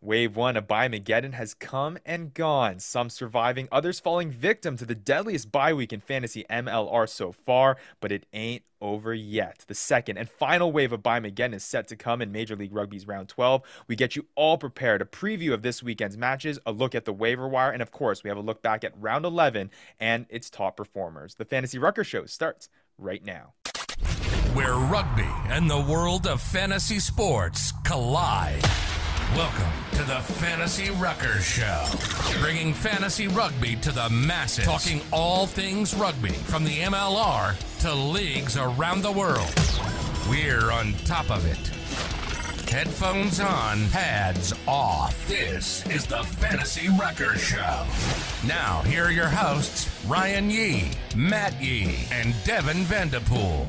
Wave 1 of Bye-Mageddon has come and gone, some surviving, others falling victim to the deadliest bye week in fantasy MLR so far, but it ain't over yet. The second and final wave of Bye-Mageddon is set to come in Major League Rugby's round 12. We get you all prepared, a preview of this weekend's matches, a look at the waiver wire, and of course, we have a look back at round 11 and its top performers. The Fantasy Ruckers show starts right now. Where rugby and the world of fantasy sports collide. Welcome to the Fantasy Ruckers Show, bringing fantasy rugby to the masses, talking all things rugby from the MLR to leagues around the world. We're on top of it. Headphones on, pads off. This is the Fantasy Ruckers Show. Now, here are your hosts, Ryan Yee, Matt Yee, and Devin Vanderpool.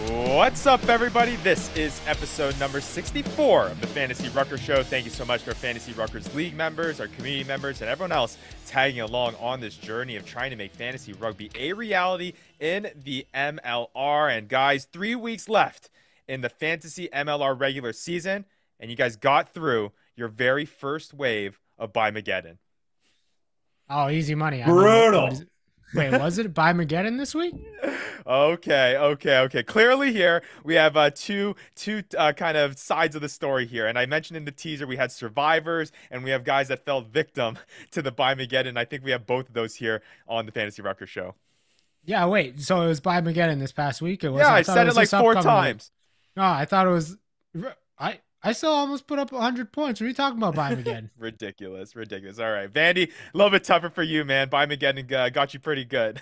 What's up, everybody? This is episode number 64 of the Fantasy Ruckers Show. Thank you so much to our Fantasy Ruckers League members, our community members, and everyone else tagging along on this journey of trying to make fantasy rugby a reality in the MLR. And guys, 3 weeks left in the Fantasy MLR regular season, and you guys got through your very first wave of Bye-Mageddon. Oh, easy money. Brutal. Wait, was it Bye-Mageddon this week? Okay. Clearly here we have two kind of sides of the story here. And I mentioned in the teaser we had survivors and we have guys that fell victim to the Bye-Mageddon. I think we have both of those here on the Fantasy Ruckers Show. Yeah, wait. So it was Bye-Mageddon this past week? It was, yeah, I said it like 4 times. No, I thought it was... I still almost put up 100 points. What are you talking about, Bye-Mageddon? Ridiculous. All right, Vandy, a little bit tougher for you, man. Bye-Mageddon got you pretty good.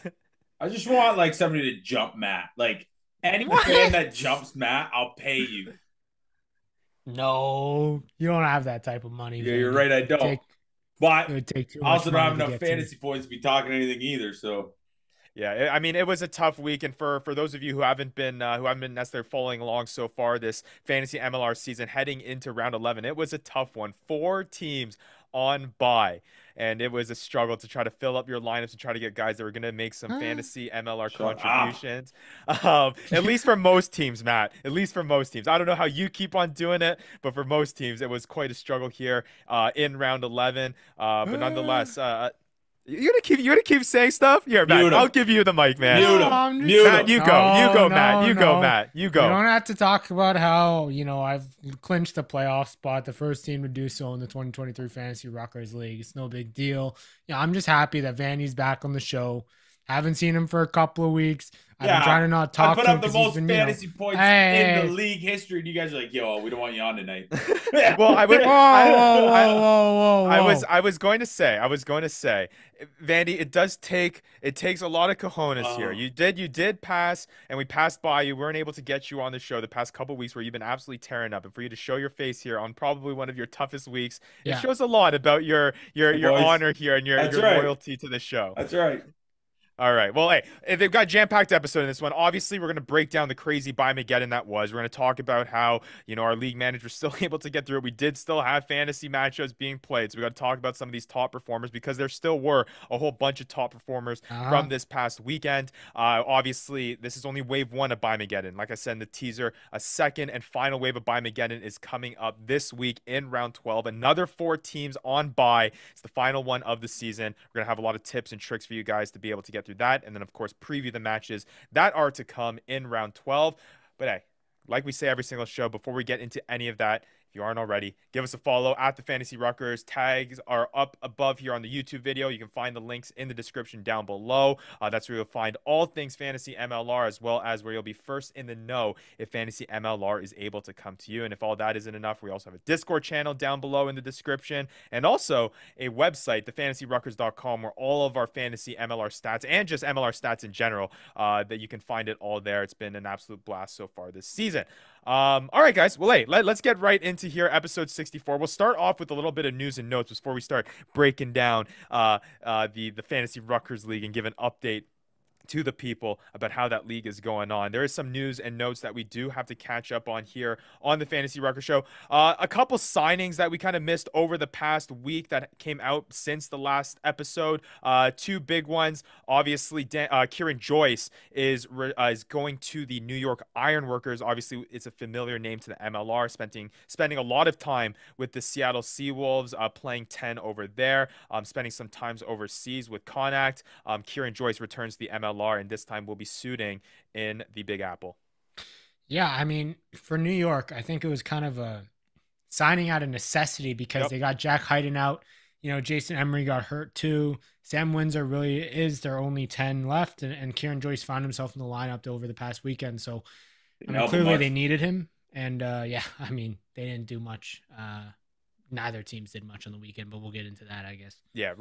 I just want like somebody to jump Matt. Like any fan that jumps Matt, I'll pay you. No, you don't have that type of money. Yeah, you're right. I don't. But it would take too I also much don't have money enough fantasy points to be talking anything either. So. Yeah, I mean, it was a tough week, and for those of you who haven't been necessarily following along so far this fantasy MLR season, heading into round 11, it was a tough one. 4 teams on bye, and it was a struggle to try to fill up your lineups and try to get guys that were going to make some fantasy MLR contributions. At least for most teams, Matt. At least for most teams. I don't know how you keep on doing it, but for most teams, it was quite a struggle here in round 11. But nonetheless. You gonna keep saying stuff? Here, Matt. I'll give you the mic, man. Matt, you go, Matt. You go, Matt. You go. You don't have to talk about how I've clinched the playoff spot, the first team to do so in the 2023 Fantasy Ruckers League. It's no big deal. Yeah, I'm just happy that Vandy's back on the show. Haven't seen him for a couple of weeks. I've been trying to not talk to him. I put up the most fantasy points in the league history, and you guys are like, "Yo, we don't want you on tonight." Well, I was going to say, Vandy, it takes a lot of cojones here. You did pass, and we passed by you. We weren't able to get you on the show the past couple of weeks where you've been absolutely tearing up, and for you to show your face here on probably one of your toughest weeks, it shows a lot about your honor here and your loyalty to the show. That's right. All right. Well, hey, they've got a jam-packed episode in this one. Obviously, we're going to break down the crazy Bye-Mageddon that was. We're going to talk about how, our league manager was still able to get through it. We did still have fantasy matchups being played. So we got to talk about some of these top performers because there still were a whole bunch of top performers from this past weekend. Obviously, this is only wave 1 of Bye-Mageddon. Like I said in the teaser, a second and final wave of Bye-Mageddon is coming up this week in round 12. Another 4 teams on bye. It's the final one of the season. We're going to have a lot of tips and tricks for you guys to be able to get through that, and then of course preview the matches that are to come in round 12. But hey, like we say every single show, before we get into any of that, if you aren't already, give us a follow at the Fantasy Ruckers. Tags are up above here on the YouTube video. You can find the links in the description down below. That's where you'll find all things Fantasy MLR, as well as where you'll be first in the know if Fantasy MLR is able to come to you. And if all that isn't enough, we also have a Discord channel down below in the description, and also a website, thefantasyruckers.com, where all of our Fantasy MLR stats and just MLR stats in general, that you can find it all there. It's been an absolute blast so far this season. All right, guys. Well, hey, let's get right into here, episode 64. We'll start off with a little bit of news and notes before we start breaking down the Fantasy Ruckers League and give an update to the people about how that league is going on. There is some news and notes that we do have to catch up on here on the Fantasy Rucker Show. A couple signings that we kind of missed over the past week that came out since the last episode. Two big ones. Obviously, Kieran Joyce is going to the New York Ironworkers. Obviously, it's a familiar name to the MLR, spending a lot of time with the Seattle Seawolves, playing 10 over there, spending some times overseas with Connacht. Kieran Joyce returns to the MLR, and this time will be suiting in the Big Apple. Yeah, I mean, for New York, I think it was kind of a signing out of necessity because they got Jack Hyden out. You know, Jason Emery got hurt too. Sam Windsor really is their only 10 left, and Kieran Joyce found himself in the lineup over the past weekend. So, I mean, clearly they needed him. And, yeah, I mean, they didn't do much. Neither teams did much on the weekend, but we'll get into that, I guess. Yeah,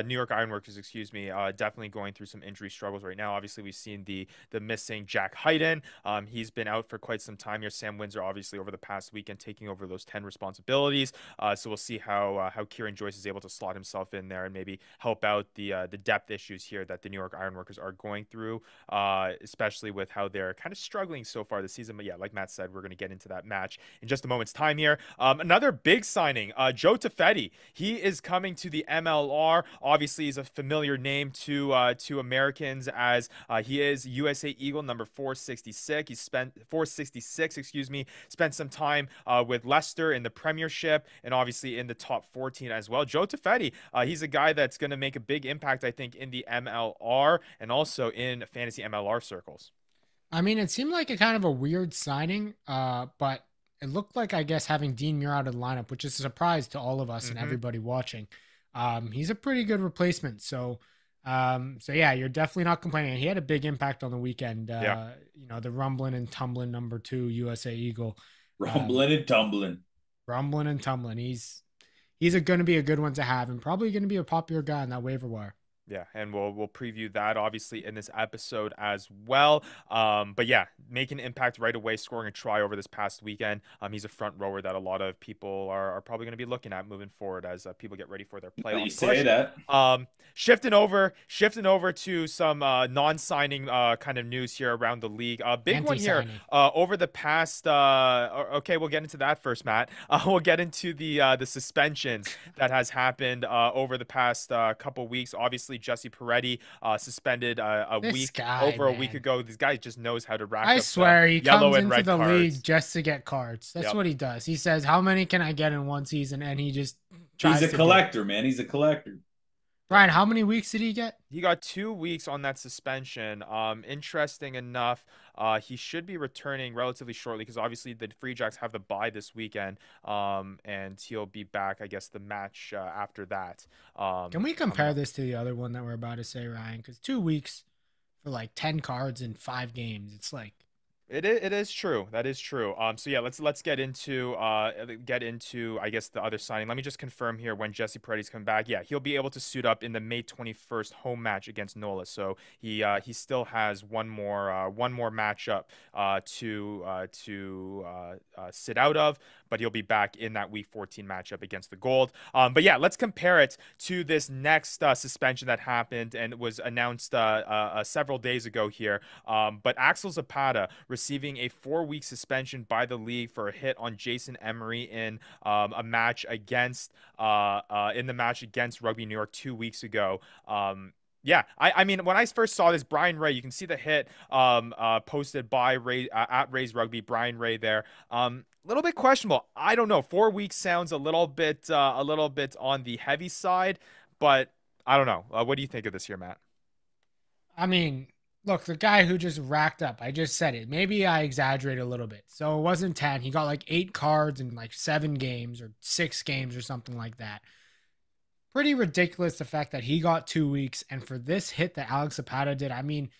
New York Ironworkers, definitely going through some injury struggles right now. Obviously, we've seen the missing Jack Hyden. He's been out for quite some time here. Sam Windsor, obviously, over the past weekend, taking over those 10 responsibilities. So we'll see how Kieran Joyce is able to slot himself in there and maybe help out the depth issues here that the New York Ironworkers are going through, especially with how they're kind of struggling so far this season. But yeah, like Matt said, we're going to get into that match in just a moment's time here. Another big signing. Joe Tafetti, he is coming to the MLR. Obviously, he's a familiar name to Americans as he is USA Eagle number 466. He spent 466, spent some time with Leicester in the Premiership and obviously in the top 14 as well. Joe Tafetti, he's a guy that's going to make a big impact, I think, in the MLR and also in fantasy MLR circles. I mean, it seemed like a kind of a weird signing, but it looked like, I guess, having Dean Muir out of the lineup, which is a surprise to all of us and everybody watching. He's a pretty good replacement. So yeah, you're definitely not complaining. He had a big impact on the weekend. You know, the rumbling and tumbling number 2 USA Eagle. Rumbling and tumbling. He's going to be a good one to have and probably going to be a popular guy on that waiver wire. Yeah, and we'll preview that obviously in this episode as well. But yeah, making an impact right away, scoring a try over this past weekend. He's a front rower that a lot of people are probably going to be looking at moving forward as people get ready for their playoff. You say that. Shifting over to some non-signing kind of news here around the league. Big one here over the past. Okay, we'll get into that first, Matt. We'll get into the suspensions that has happened over the past couple weeks. Obviously, Jesse Peretti suspended a week ago. This guy just knows how to rack up. I swear, he yellow comes and into red the cards. league just to get cards. That's what he does. He says, "How many can I get in one season?" And he just tries. He's a collector, man. He's a collector. Brian, how many weeks did he get? He got 2 weeks on that suspension. Interesting enough, he should be returning relatively shortly because obviously the Free Jacks have the bye this weekend, and he'll be back, I guess, the match after that. Can we compare this to the other one that we're about to say, Ryan? Because 2 weeks for like 10 cards in 5 games, it's like. It is true. That is true. So yeah, let's get into I guess the other signing. Let me just confirm here when Jesse Peretti's coming back. Yeah, he'll be able to suit up in the May 21st home match against NOLA. So he still has one more matchup to sit out of, but he'll be back in that Week 14 matchup against the Gold. But yeah, let's compare it to this next suspension that happened and was announced several days ago here. But Axel Zapata receiving a 4-week suspension by the league for a hit on Jason Emery in a match against Rugby New York 2 weeks ago. Yeah, I mean, when I first saw this, Brian Ray, you can see the hit posted by Ray at Ray's Rugby, Brian Ray there. Little bit questionable. I don't know. 4 weeks sounds a little bit on the heavy side, but I don't know. What do you think of this here, Matt? I mean, look, the guy who just racked up, I just said it. Maybe I exaggerate a little bit. So it wasn't 10. He got like 8 cards in like 7 games or 6 games or something like that. Pretty ridiculous the fact that he got 2 weeks. And for this hit that Alex Zapata did, I mean,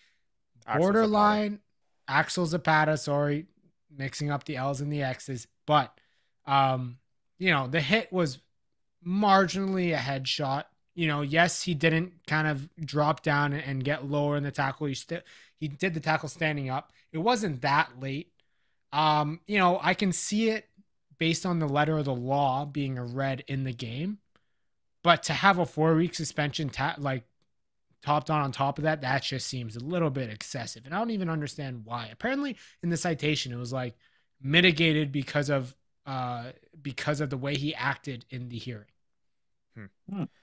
borderline Axel Zapata, sorry, mixing up the L's and the X's. But, you know, the hit was marginally a headshot. You know, yes, he didn't kind of drop down and get lower in the tackle. He did the tackle standing up. It wasn't that late. You know, I can see it based on the letter of the law being a red in the game. But to have a 4-week suspension topped on top of that, that just seems a little bit excessive. And I don't even understand why. Apparently in the citation, it was like mitigated because of the way he acted in the hearing.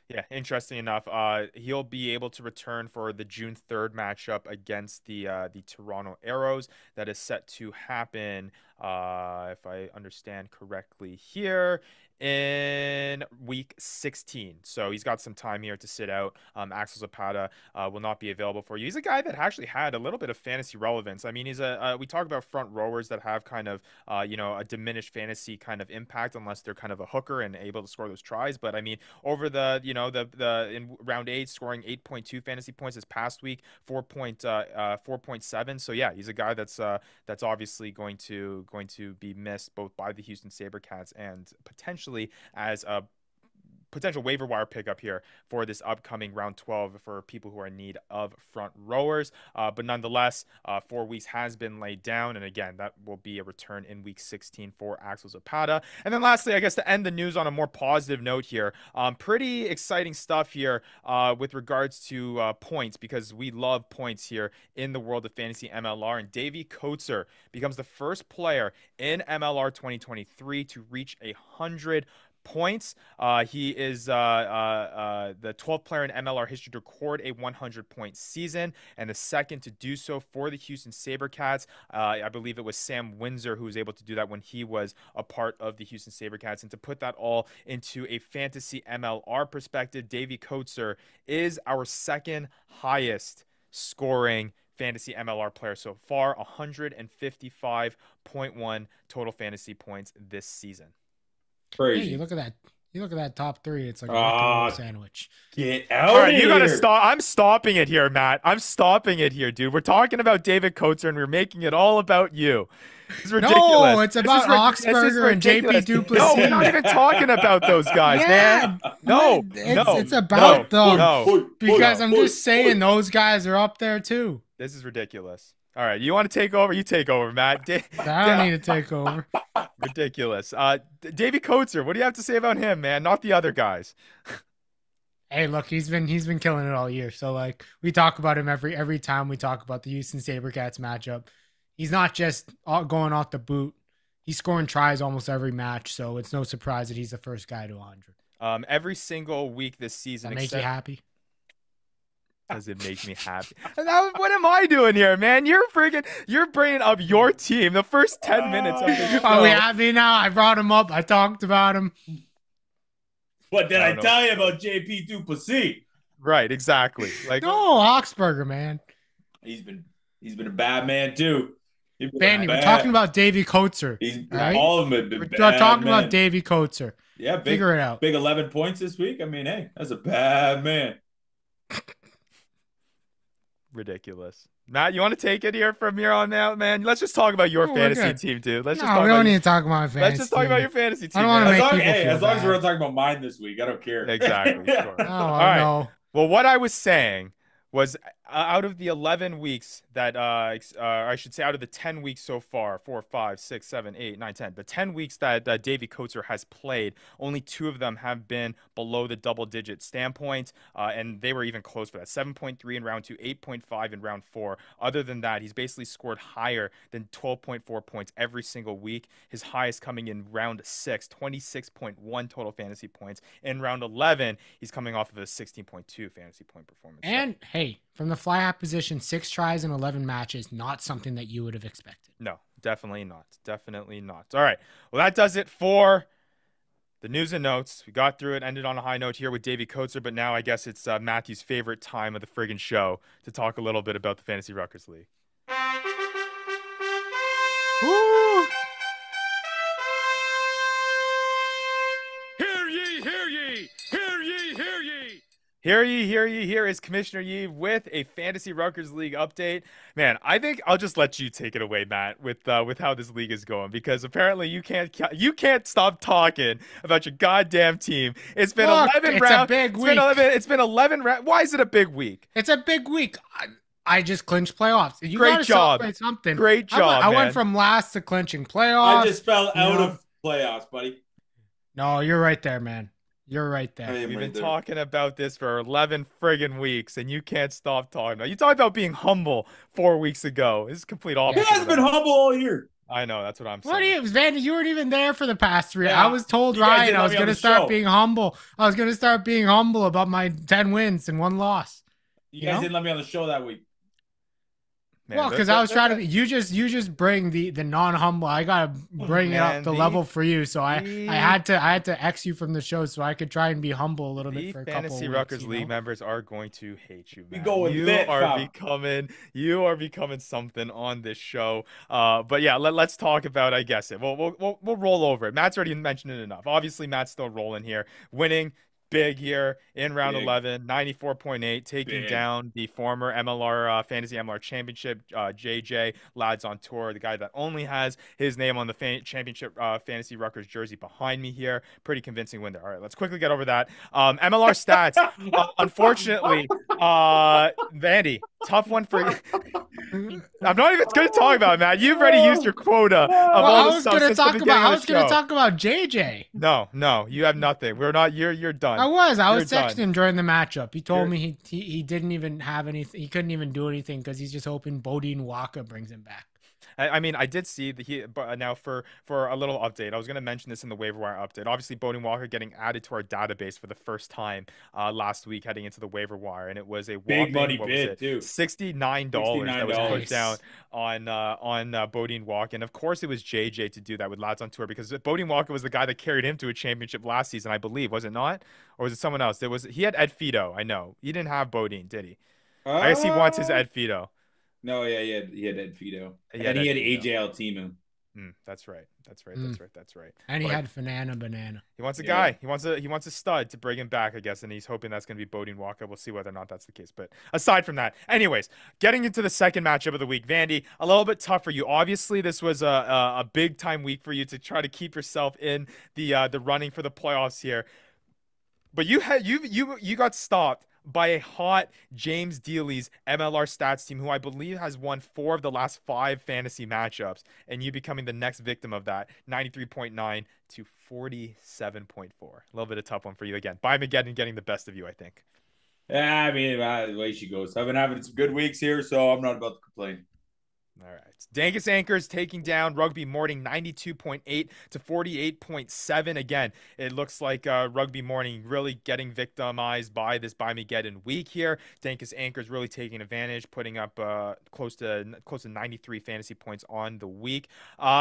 Yeah, interesting enough. He'll be able to return for the June 3rd matchup against the Toronto Arrows. That is set to happen, if I understand correctly here, in week 16. So he's got some time here to sit out. Axel Zapata will not be available for you. He's a guy that actually had a little bit of fantasy relevance. I mean, he's we talk about front rowers that have kind of, a diminished fantasy kind of impact unless they're kind of a hooker and able to score those tries. But I mean, over the, in round 8, scoring 8.2 fantasy points this past week, 4.7. So yeah, he's a guy that's obviously going to be missed both by the Houston SaberCats and potentially as a potential waiver wire pickup here for this upcoming round 12 for people who are in need of front rowers. But nonetheless, 4 weeks has been laid down. And again, that will be a return in week 16 for Axel Zapata. And then lastly, I guess to end the news on a more positive note here, pretty exciting stuff here with regards to points, because we love points here in the world of fantasy MLR. And Davey Coates becomes the first player in MLR 2023 to reach 100 points. He is the 12th player in MLR history to record a 100-point season, and the second to do so for the Houston SaberCats. I believe it was Sam Windsor who was able to do that when he was a part of the Houston SaberCats. And to put that all into a fantasy MLR perspective, Davey Coates is our second highest scoring fantasy MLR player so far, 155.1 total fantasy points this season. Crazy. Hey, you look at that top 3. It's like a rock and roll sandwich. Get out All right, of you gotta here. stop. I'm stopping it here, Matt. I'm stopping it here, dude. We're talking about David Coates and we're making it all about you. This is ridiculous. No, it's about Oxberger and JP Duplessis. No, we're not even talking about those guys, man. No, it's about them. No. Because I'm just saying those guys are up there too. This is ridiculous. All right, you want to take over? You take over, Matt. I don't need to take over. Ridiculous. Davey Coates, what do you have to say about him, man? Not the other guys. Hey, look, he's been killing it all year. So like we talk about him every time we talk about the Houston SaberCats matchup. He's not just going off the boot. He's scoring tries almost every match, so it's no surprise that he's the first guy to 100. Every single week this season. That make you happy? Does it make me happy? What am I doing here, man? You're bringing up your team the first 10 minutes of the show. Are we happy now? I brought him up. I talked about him. What did I tell you about JP Duplessis? Right, exactly. Like no, Oxberger, man. He's been a bad man too. Vanny, we're talking about Davey Coates. Right? All of them have been bad. We're talking about Davey Coates. Yeah, figure it out. Big 11 points this week. I mean, hey, that's a bad man. Ridiculous. Matt, you want to take it here from here on out, man? Let's just talk about your fantasy team, dude. We don't need to talk about my fantasy Let's just talk about your fantasy team. I don't want to make people as long as we're not talking about mine this week, I don't care. Exactly. Sure. All right. No. Well, what I was saying was out of the 11 weeks that, I should say out of the 10 weeks so far, 4, 5, 6, 7, 8, 9, 10, the 10 weeks that Davey Coates has played, only 2 of them have been below the double-digit standpoint, and they were even close for that. 7.3 in round 2, 8.5 in round 4. Other than that, he's basically scored higher than 12.4 points every single week. His highest coming in round 6, 26.1 total fantasy points. In round 11, he's coming off of a 16.2 fantasy point performance. And, hey, from the fly half position, 6 tries in 11 matches, not something that you would have expected. No, definitely not. Definitely not. All right. Well, that does it for the news and notes. We got through it, ended on a high note here with Davey Coates, but now I guess it's Matthew's favorite time of the friggin' show to talk a little bit about the Fantasy Ruckers League. Woo! Hear ye, hear ye, hear ye, hear ye. Hear ye, hear ye, here is Commissioner Yee with a Fantasy Ruckers League update. Man, I think I'll just let you take it away, Matt, with how this league is going, because apparently you can't stop talking about your goddamn team. It's been 11 rounds. It's a big week. It's been 11 rounds. Why is it a big week? It's a big week. I just clinched playoffs. You Great job. Something. Great job, I went from last to clinching playoffs. I just fell out of playoffs, buddy. No, you're right there, man. You're right I there. am We've been right there. talking about this for 11 friggin' weeks, and you can't stop talking about it. You talked about being humble 4 weeks ago. This is complete He opposite has of been that. humble all year. I know, that's what I'm What are saying. you, Vandy? You weren't even there for the past 3. Yeah, I was told you guys Ryan didn't I let was me on gonna the start show. being humble. I was gonna start being humble about my 10 wins and 1 loss. You guys didn't let me on the show that week. Man, Well, because I was trying to be, you just bring the non-humble. I gotta bring it up Man, the level for you. So I had to X you from the show so I could try and be humble a little bit for a couple Fantasy of Ruckers weeks, League members are going to hate you, We man. going You lit, are fam. you are becoming something on this show. But yeah, let's talk about, I guess, it. We'll roll over it. Matt's already mentioned it enough. Obviously, Matt's still rolling here, winning big here in round Big. 11, 94.8, taking Big. down the former MLR Fantasy MLR Championship, JJ Lads on Tour, the guy that only has his name on the championship Fantasy Ruckers jersey behind me here. Pretty convincing win there. All right, let's quickly get over that. MLR stats, unfortunately, Vandy, tough one for you. I'm not even going to talk about it, man. You've already used your quota of Well, all the stuff since the beginning I of was the gonna show. talk about JJ. No, you have nothing. We're not. You're done. I was You're texting done. him during the matchup. He told You're- me he didn't even have anything. He couldn't even do anything because he's just hoping Bodine Waka brings him back. I mean, I did see but now for a little update, I was going to mention this in the waiver wire update. Obviously, Bodine Walker getting added to our database for the first time last week, heading into the waiver wire, and it was a Big whopping, money what bid, was it? too. $69 that was put $69. down on Bodine Walker, and of course it was JJ to do that with Lads on Tour, because Bodine Walker was the guy that carried him to a championship last season, I believe, was it not? Or was it someone else? He had Ed Fido. I know he didn't have Bodine, did he? I guess he wants his Ed Fido. No, yeah, he had Ed Fido. He And had he had Ed AJ Altimu. That's right. And he But had Banana. he wants a guy. He wants a stud to bring him back, I guess, and he's hoping that's going to be Bodine Walker. We'll see whether or not that's the case. But aside from that, anyways, getting into the second matchup of the week, Vandy, a little bit tough for you. Obviously, this was a big time week for you to try to keep yourself in the running for the playoffs here. But you got stopped by a hot James Dealey's MLR stats team, who I believe has won 4 of the last 5 fantasy matchups, and you becoming the next victim of that, 93.9 to 47.4. A little bit of a tough one for you again. Bye-Mageddon getting the best of you, I think. Yeah, I mean, the way she goes. I've been having some good weeks here, so I'm not about to complain. All right. Dangus Anchors taking down Rugby Morning 92.8 to 48.7. Again, it looks like Rugby Morning really getting victimized by this Bye-Mageddon week here. Dangus Anchors really taking advantage, putting up close to 93 fantasy points on the week.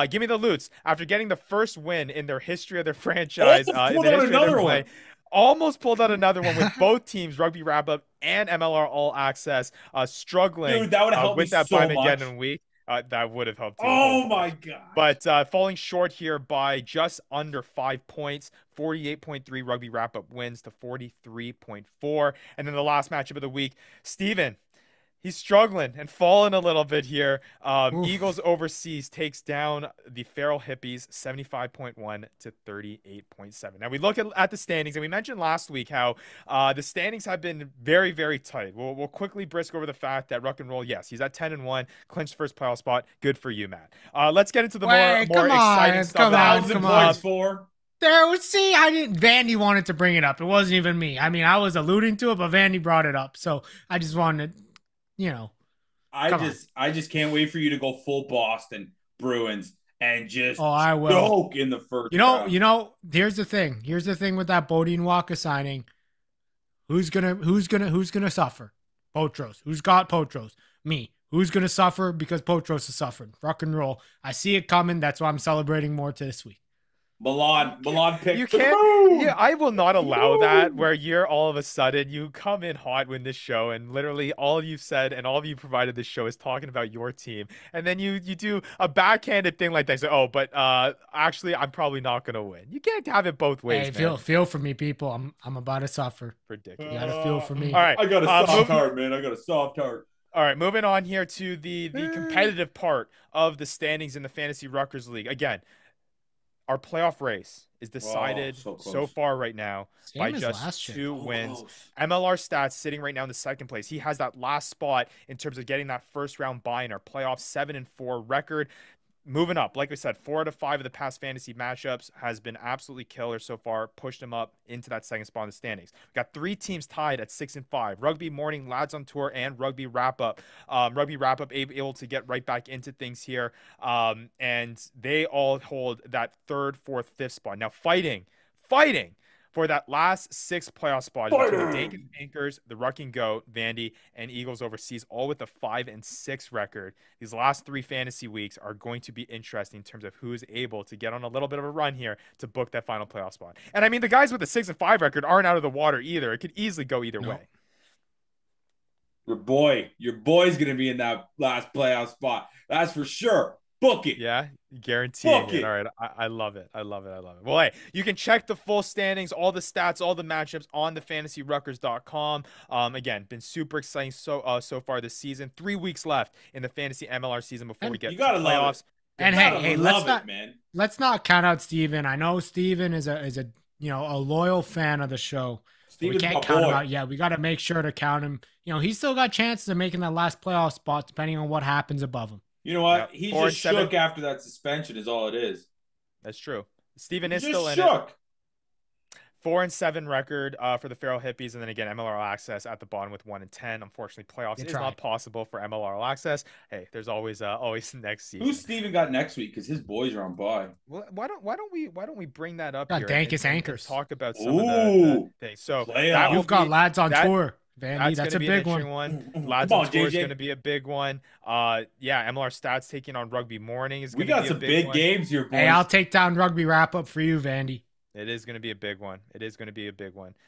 Give me the Lutes. After getting the first win in their history of their franchise, in the history of their play, almost pulled out another one with both teams, Rugby Wrap Up and MLR All Access, struggling. Dude, that would help with me that so Bye-Mageddon much. week. That would have helped. Oh my god! But falling short here by just under 5 points. 48.3 Rugby Wrap Up wins to 43.4. And then the last matchup of the week, Steven. He's struggling and falling a little bit here. Eagles Overseas takes down the Feral Hippies 75.1 to 38.7. Now we look at the standings, and we mentioned last week how the standings have been very, very tight. We'll quickly brisk over the fact that Ruck and Roll, yes, he's at 10-1, clinched first playoff spot. Good for you, Matt. Let's get into the more exciting stuff. 1,000 points for. Vandy wanted to bring it up. It wasn't even me. I mean, I was alluding to it, but Vandy brought it up. So I just wanted to, I just can't wait for you to go full Boston Bruins and just I will. choke in the first round. Here's the thing. Here's the thing with that Bodine Walker signing. Who's gonna suffer? Potros. Who's got Potros? Me. Who's gonna suffer because Potros is suffering? Rock and roll. I see it coming. That's why I'm celebrating more to this week. Milan picked. You can't. Yeah, I will not allow that. Where you're all of a sudden you come in hot with this show, and literally all you've said and all you provided this show is talking about your team, and then you do a backhanded thing like that. So, but actually, I'm probably not gonna win. You can't have it both ways. Hey, feel for me, people. I'm about to suffer. Ridiculous. You gotta feel for me. All right, I got a soft heart, man. I got a soft heart. All right, moving on here to the competitive part of the standings in the Fantasy Ruckers League. Again, our playoff race is decided so far right now by just 2 wins. MLR stats sitting right now in the second place. He has that last spot in terms of getting that first round bye in our playoff 7-4 record. moving up, like I said, 4 out of 5 of the past fantasy matchups has been absolutely killer so far. Pushed him up into that second spot in the standings. We got 3 teams tied at 6 and 5. Rugby Morning, Lads on Tour, and Rugby Wrap Up. Rugby Wrap Up able to get right back into things here, and they all hold that 3rd, 4th, 5th spot. Now fighting for that last 6th playoff spot between the Dank Anchors, the Rucking Goat, Vandy, and Eagles Overseas, all with a 5 and 6 record. These last 3 fantasy weeks are going to be interesting in terms of who is able to get on a little bit of a run here to book that final playoff spot. And I mean, the guys with the 6 and 5 record aren't out of the water either. It could easily go either way. Your boy's gonna be in that last playoff spot. That's for sure. Book it. Yeah, guaranteeing Book it. it. All right, I love it. I love it. I love it. Well, hey, you can check the full standings, all the stats, all the matchups on the fantasyruckers.com. Again, been super exciting so far this season. 3 weeks left in the fantasy MLR season before we get to playoffs. And hey, let's not count out Steven. I know Steven is a loyal fan of the show. We can't count him out yet. We got to make sure to count him. He's still got chances of making that last playoff spot depending on what happens above him. You know what? He just shook after that suspension is all it is. That's true. Steven is still in it. 4 and 7 record for the Feral Hippies, and then again MLR Access at the bottom with 1 and 10. Unfortunately, playoffs is not possible for MLR Access. Hey, there's always next season. Who's Steven got next week? Because his boys are on bye. Well, why don't we bring that up here? Dankest Anchors. Talk about some of the things. So you've got Lads on Tour. Vandy, that's a big one. Lads on Tour is going to be a big one. MLR Stats taking on Rugby Morning is going to be a big one. We got some big games here, boys. Hey, I'll take down Rugby Wrap Up for you, Vandy. It is going to be a big one.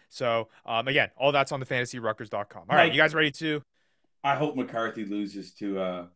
So, again, all that's on the fantasyruckers.com. All right, you guys ready to? I hope McCarthy loses to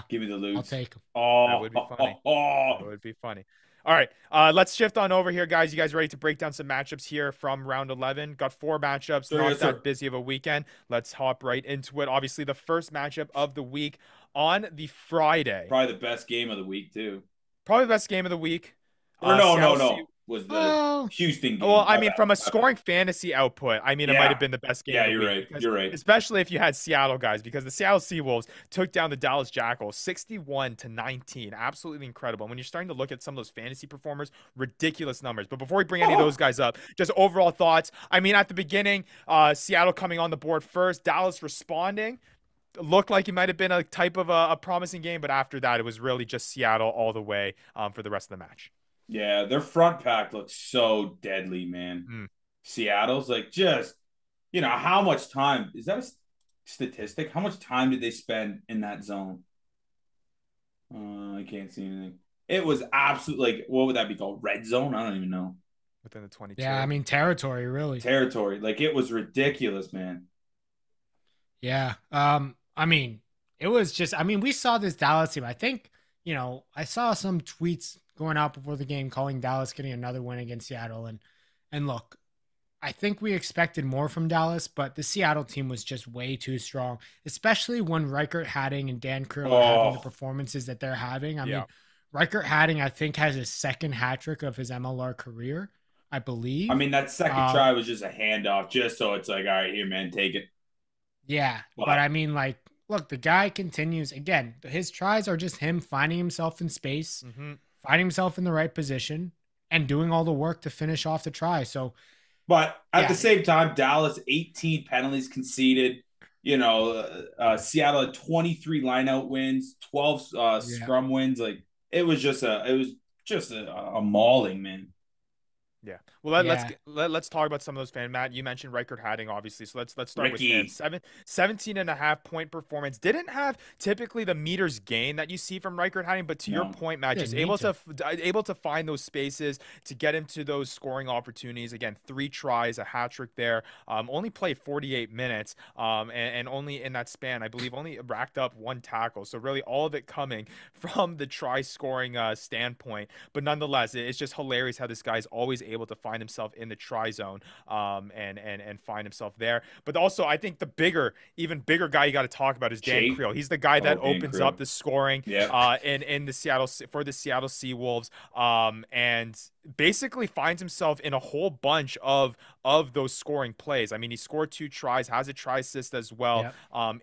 give me the lose. I'll take him. That would be funny. That would be funny. All right, let's shift on over here, guys. You guys ready to break down some matchups here from round 11? Got 4 matchups, not that busy of a weekend. Let's hop right into it. Obviously, the first matchup of the week on the Friday. Probably the best game of the week, too. Probably the best game of the week. No. Was the Houston game. Well, I mean, from a scoring fantasy output, it might have been the best game. Yeah, you're right. Especially if you had Seattle guys, because the Seattle Seawolves took down the Dallas Jackals 61-19. Absolutely incredible. When you're starting to look at some of those fantasy performers, ridiculous numbers. But before we bring any of those guys up, just overall thoughts. I mean, at the beginning, Seattle coming on the board first, Dallas responding. Looked like it might have been a type of a promising game, but after that, it was really just Seattle all the way for the rest of the match. Yeah, their front pack looks so deadly, man. Seattle's how much time is that a statistic? How much time did they spend in that zone? I can't see anything. It was absolutely what would that be called? Red zone? I don't even know. Within the 22. Yeah, I mean territory, really. Territory. It was ridiculous, man. Yeah. I mean, it was just we saw this Dallas team. I think, I saw some tweets going out before the game calling Dallas getting another win against Seattle. And look, I think we expected more from Dallas, but the Seattle team was just way too strong, especially when Reichert Hadding and Dan Curl are having the performances that they're having. I mean, Reichert Hadding, I think, has his second hat trick of his MLR career, I believe. I mean, that second try was just a handoff, just so it's like, all right, here, man, take it. Yeah, but I mean, look, the guy continues. Again, his tries are just him finding himself in space, finding himself in the right position, and doing all the work to finish off the try. So, but at the same time, Dallas 18 penalties conceded. Seattle had 23 lineout wins, 12 scrum wins. It was just a mauling, man. Yeah. Well, let's talk about some of those fans. Matt, you mentioned Reichert Hadding, obviously. So let's start with him. 17.5 point performance. Didn't have typically the meters gain that you see from Reichert Hadding, but to your point, Matt, just able to find those spaces to get into those scoring opportunities. Again, 3 tries, a hat trick there. Only played 48 minutes, and only in that span, I believe, only racked up 1 tackle. So really, all of it coming from the try scoring standpoint. But nonetheless, it's just hilarious how this guy's always able to find find himself in the try zone and find himself there. But also, I think the even bigger guy you got to talk about is Dan Creel. He's the guy that opens up the scoring in the Seattle Seahawks and basically finds himself in a whole bunch of those scoring plays. I mean, he scored 2 tries, has a try assist as well,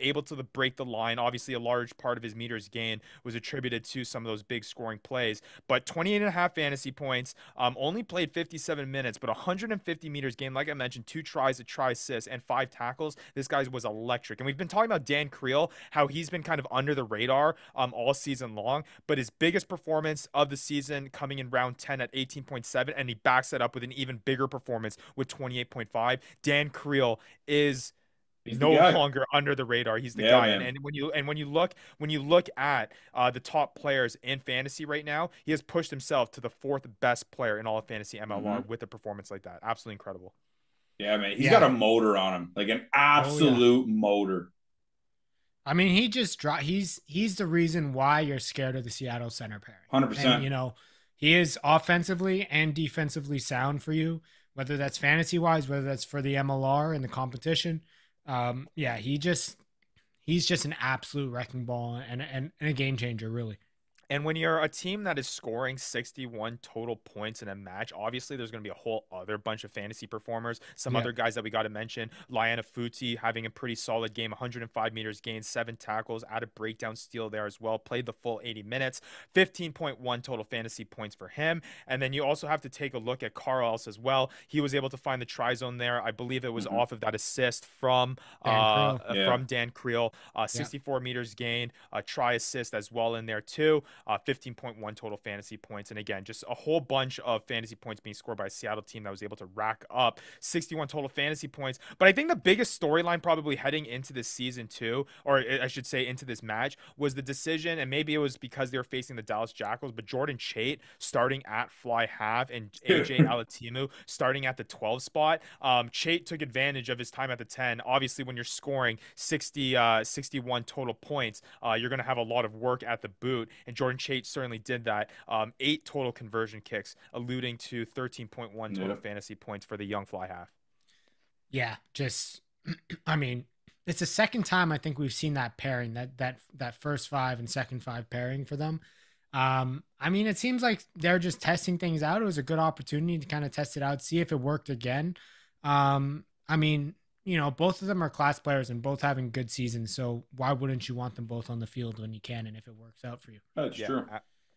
able to break the line. Obviously, a large part of his meters gain was attributed to some of those big scoring plays. But 28.5 fantasy points, only played 57 minutes, but 150 meters gained. Like I mentioned, 2 tries, a try assist, and 5 tackles. This guy was electric. And we've been talking about Dan Creel, how he's been kind of under the radar all season long, but his biggest performance of the season coming in round 10 at 18.7, and he backs that up with an even bigger performance with 28.5. Dan Creel is no longer under the radar. He's the guy. And when you look at the top players in fantasy right now, he has pushed himself to the 4th best player in all of fantasy MLR with a performance like that. Absolutely incredible. Yeah, man. He's got a motor on him, like an absolute motor. I mean, he's the reason why you're scared of the Seattle center pairing. 100%. And, you know, he is offensively and defensively sound for you, whether that's fantasy wise, whether that's for the MLR and the competition. He's just an absolute wrecking ball and a game changer, really. And when you're a team that is scoring 61 total points in a match, obviously there's going to be a whole other bunch of fantasy performers. Some other guys that we got to mention. Liana Futi having a pretty solid game, 105 meters gained, 7 tackles, added a breakdown steal there as well. Played the full 80 minutes, 15.1 total fantasy points for him. And then you also have to take a look at Carl as well. He was able to find the try zone there. I believe it was off of that assist from Dan Creel. 64 meters gained, a try assist as well in there too. 15.1 total fantasy points. And again, just a whole bunch of fantasy points being scored by a Seattle team that was able to rack up 61 total fantasy points. But I think the biggest storyline probably heading into this season too, or I should say into this match, was the decision, and maybe it was because they were facing the Dallas Jackals, but Jordan Chait starting at fly half and AJ Alatimu starting at the 12 spot. Chait took advantage of his time at the 10. Obviously, when you're scoring 61 total points, you're going to have a lot of work at the boot, and Jordan Chait certainly did that. 8 total conversion kicks, alluding to 13.1 total fantasy points for the young fly half. Yeah, just, I mean, it's the second time I think we've seen that pairing, that first 5 and second 5 pairing for them. I mean, it seems like they're just testing things out. It was a good opportunity to kind of test it out, see if it worked again. I mean, you know, both of them are class players and both having good seasons. So why wouldn't you want them both on the field when you can, and if it works out for you? That's true.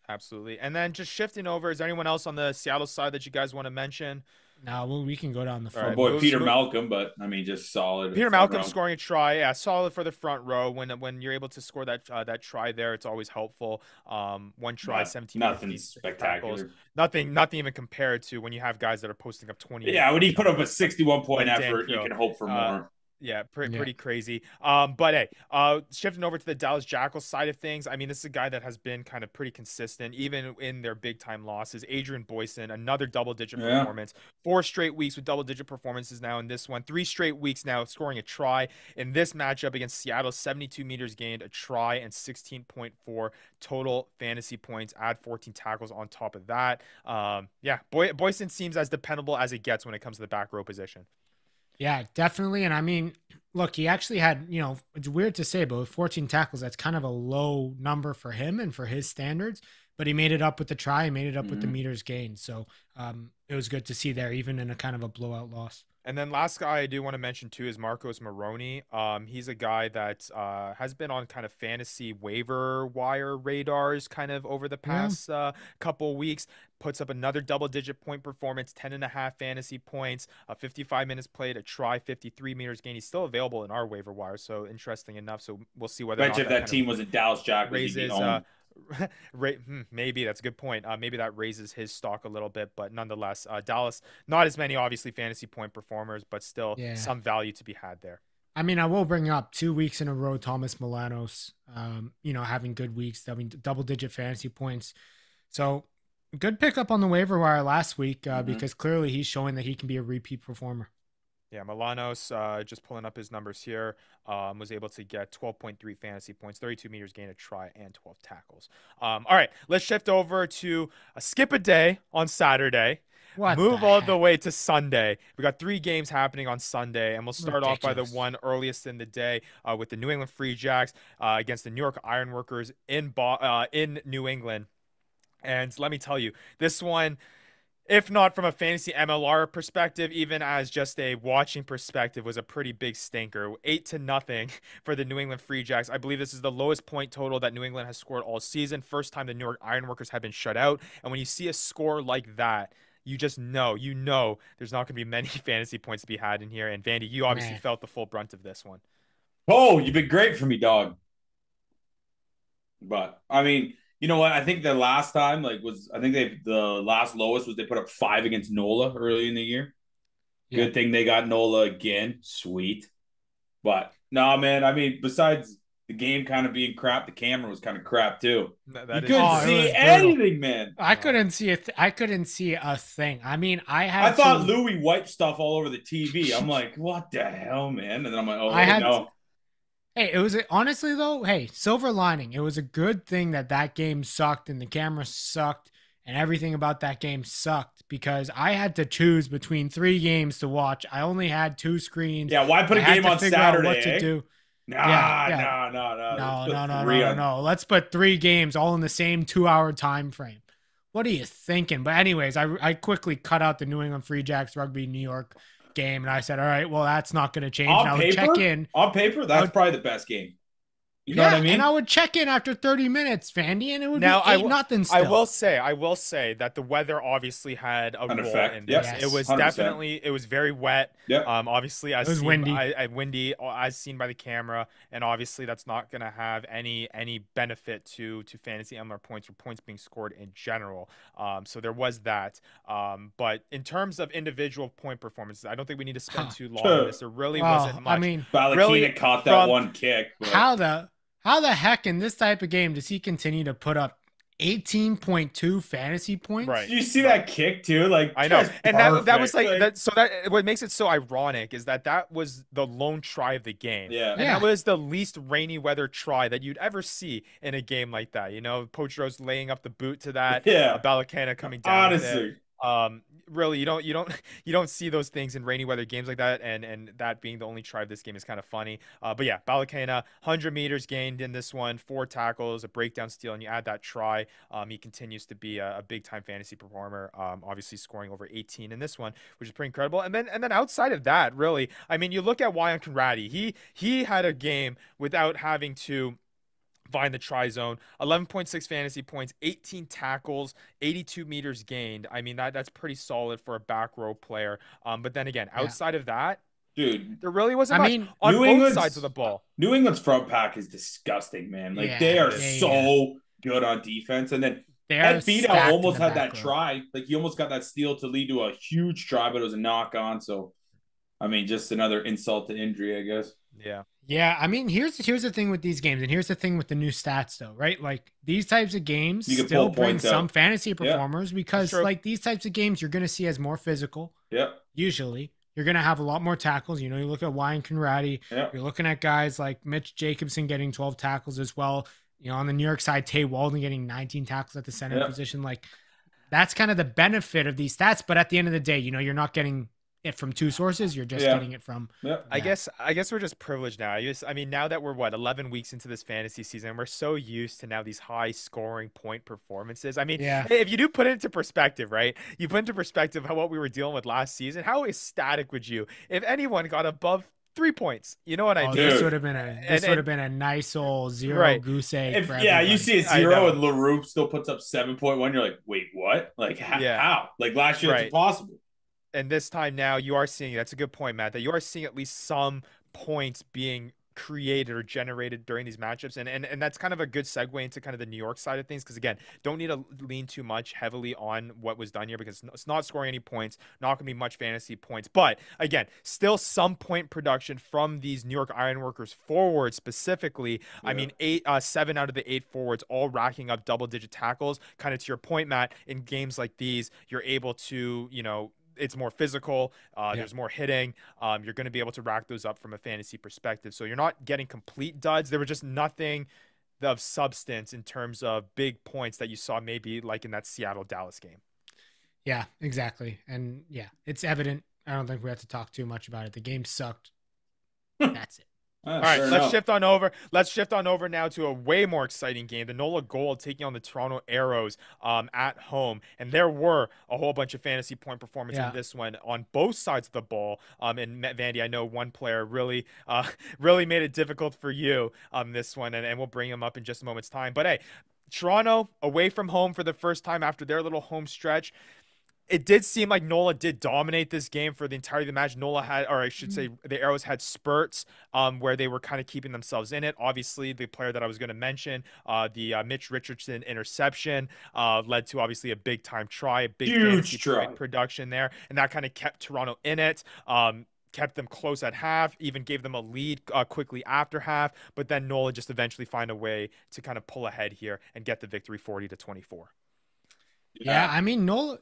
Absolutely. And then just shifting over, is there anyone else on the Seattle side that you guys want to mention? No, well, we can go down the front. Our boy Peter Malcolm, but I mean, just solid. Peter Malcolm scoring a try, yeah, solid for the front row. When you're able to score that try there, it's always helpful. 1 try, 17. Nothing spectacular. Nothing even compared to when you have guys that are posting up 20. Yeah, when he put up a 61-point effort, you can hope for more. Yeah, pretty crazy. But hey, shifting over to the Dallas Jackals side of things, I mean, this is a guy that has been kind of pretty consistent, even in their big-time losses. Adrian Boyson, another double-digit performance. 4 straight weeks with double-digit performances now in this one. 3 straight weeks now scoring a try. In this matchup against Seattle, 72 meters gained, a try, and 16.4 total fantasy points. Add 14 tackles on top of that. Boyson seems as dependable as it gets when it comes to the back row position. Yeah, definitely. And I mean, look, he actually had, you know, it's weird to say, but with 14 tackles, that's kind of a low number for him and for his standards. But he made it up with the try, he made it up with the meters gained. So it was good to see there, even in a kind of a blowout loss. And then last guy I do want to mention too is Marcos Maroney. He's a guy that has been on kind of fantasy waiver wire radars kind of over the past couple weeks. Puts up another double-digit point performance, 10.5 fantasy points, 55 minutes played, a try, 53 meters gained. He's still available in our waiver wire, so interesting enough. So we'll see whether or not if that team was a Dallas Jackals, raises. Maybe that's a good point. Maybe that raises his stock a little bit, but nonetheless, Dallas, not as many obviously fantasy point performers, but still some value to be had there. I mean, I will bring up 2 weeks in a row, Thomas Milanos, you know, having good weeks. I mean, double-digit fantasy points. So good pickup on the waiver wire last week because clearly he's showing that he can be a repeat performer. Yeah, Milanos, just pulling up his numbers here, was able to get 12.3 fantasy points, 32 meters gained, a try, and 12 tackles. All right, let's shift over to skip a day on Saturday. Move all the way to Sunday. We got 3 games happening on Sunday, and we'll start off by the one earliest in the day with the New England Free Jacks against the New York Ironworkers in New England. And let me tell you, this one, if not from a fantasy MLR perspective, even as just a watching perspective, was a pretty big stinker. 8-0 for the New England Free Jacks. I believe this is the lowest point total that New England has scored all season. First time the New York Ironworkers have been shut out. And when you see a score like that, you just know, there's not going to be many fantasy points to be had in here. And Vandy, you obviously felt the full brunt of this one. Oh, you've been great for me, dog. But, I mean, you know what? I think the last time, the last lowest was they put up 5 against NOLA early in the year. Yeah. Good thing they got NOLA again. Sweet. But, no, man, I mean, besides the game kind of being crap, the camera was kind of crap, too. You couldn't see anything, man. I couldn't see I couldn't see a thing. I mean, I thought Louis wiped stuff all over the TV. I'm like, what the hell, man? And then I'm like, no. Hey, it was honestly though. Hey, silver lining. It was a good thing that game sucked and the camera sucked and everything about that game sucked because I had to choose between 3 games to watch. I only had 2 screens. Yeah, why put a game on Saturday? What to do? No. Let's put 3 games all in the same 2-hour time frame. What are you thinking? But anyways, I quickly cut out the New England Free Jacks Rugby New York game, and I said, all right, well, that's not going to change. On paper, that's probably the best game. You know what I mean? And I would check in after 30 minutes, Vandy, and it would be 8-0 still. I will say that the weather obviously had a role effect in this. Yes. It was 100%. It was very wet. Yep. Obviously, it was windy. Windy as seen by the camera, and obviously that's not going to have any benefit to fantasy MLR points or points being scored in general. So there was that. But in terms of individual point performances, I don't think we need to spend too long on this. There really wasn't much. I mean, Balakina caught that one kick. But... How the heck in this type of game does he continue to put up 18.2 fantasy points? Right. Did you see that kick too? Like, I know. And that was like that. So that what makes it so ironic is that was the lone try of the game. Yeah. And that was the least rainy weather try that you'd ever see in a game like that. You know, Pochettino's laying up the boot to that. Yeah. Balakina coming down. Honestly. Really, you don't see those things in rainy weather games like that, and that being the only try of this game is kind of funny. But yeah, Balakina, 100 meters gained in this one, 4 tackles, a breakdown steal, and you add that try. He continues to be a big time fantasy performer. Obviously scoring over 18 in this one, which is pretty incredible. And then outside of that, really, I mean, you look at Waiver Conradi. He had a game without having to find the try zone, 11.6 fantasy points, 18 tackles, 82 meters gained. I mean, that's pretty solid for a back row player. But then again, outside of that, dude, there really wasn't much on both sides of the ball. New England's front pack is disgusting, man. Like they are so good on defense. And then Ed Fida almost had that try. Like he almost got that steal to lead to a huge try, but it was a knock on. So, I mean, just another insult to injury, I guess. Yeah. Yeah, I mean, here's the thing with these games, and here's the thing with the new stats, though, right? Like, these types of games still bring some fantasy performers because, like, these types of games you're going to see as more physical. Yeah. Usually. You're going to have a lot more tackles. You know, you look at Waiver Conradi. Yep. You're looking at guys like Mitch Jacobson getting 12 tackles as well. You know, on the New York side, Tay Walden getting 19 tackles at the center position. Like, that's kind of the benefit of these stats. But at the end of the day, you know, you're not getting it from 2 sources, you're just getting it from I guess we're just privileged now. I mean, now that we're 11 weeks into this fantasy season, we're so used to now these high scoring point performances. I mean, if you do put it into perspective, right? You put into perspective what we were dealing with last season. How ecstatic would you if anyone got above 3 points? You know what I mean? This would have been a nice old zero goose egg. You see a 0 and LaRue still puts up 7.1. You're like, wait, what? Like how? Like last year, it's impossible. And this time now you are seeing, that's a good point, Matt, that you are seeing at least some points being created or generated during these matchups. And that's kind of a good segue into kind of the New York side of things. Because again, don't need to lean too much heavily on what was done here because it's not scoring any points, not going to be much fantasy points. But again, still some point production from these New York Ironworkers forwards specifically. I mean, 7 out of the 8 forwards all racking up double-digit tackles. Kind of to your point, Matt, in games like these, you're able to, you know, it's more physical. There's more hitting. You're going to be able to rack those up from a fantasy perspective. So you're not getting complete duds. There were just nothing of substance in terms of big points that you saw maybe like in that Seattle-Dallas game. Yeah, exactly. And yeah, it's evident. I don't think we have to talk too much about it. The game sucked. That's it. All right, let's shift on over. Let's shift on over now to a way more exciting game. The NOLA Gold taking on the Toronto Arrows at home. And there were a whole bunch of fantasy point performance in this one on both sides of the ball. And Vandy, I know one player really really made it difficult for you on this one, and we'll bring him up in just a moment's time. But hey, Toronto away from home for the first time after their little home stretch. It did seem like NOLA did dominate this game for the entirety of the match. NOLA had, or I should say, the Arrows had spurts where they were kind of keeping themselves in it. Obviously, the player that I was going to mention, the Mitch Richardson interception, led to obviously a big time try, a big fantasy point production there, and that kind of kept Toronto in it. Kept them close at half, even gave them a lead quickly after half, but then NOLA just eventually find a way to kind of pull ahead here and get the victory 40-24. Yeah, I mean, NOLA,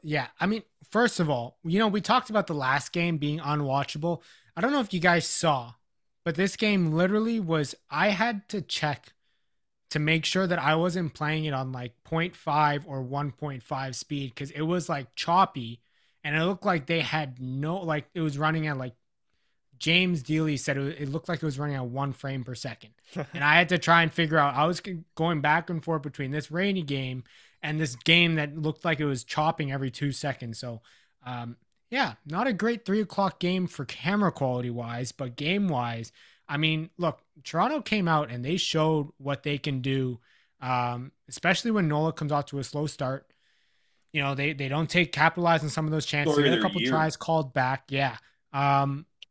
first of all, we talked about the last game being unwatchable. I don't know if you guys saw, but this game literally was, I had to check to make sure that I wasn't playing it on like 0.5 or 1.5 speed because it was like choppy and it looked like they had it was running at like, James Dealey said it looked like it was running at 1 frame per second. And I had to try and figure out, I was going back and forth between this rainy game and this game that looked like it was chopping every 2 seconds. So, not a great 3:00 game for camera quality wise, but game wise, I mean, look, Toronto came out and they showed what they can do, especially when NOLA comes out to a slow start. They don't capitalize on some of those chances. They had a couple tries called back. Yeah.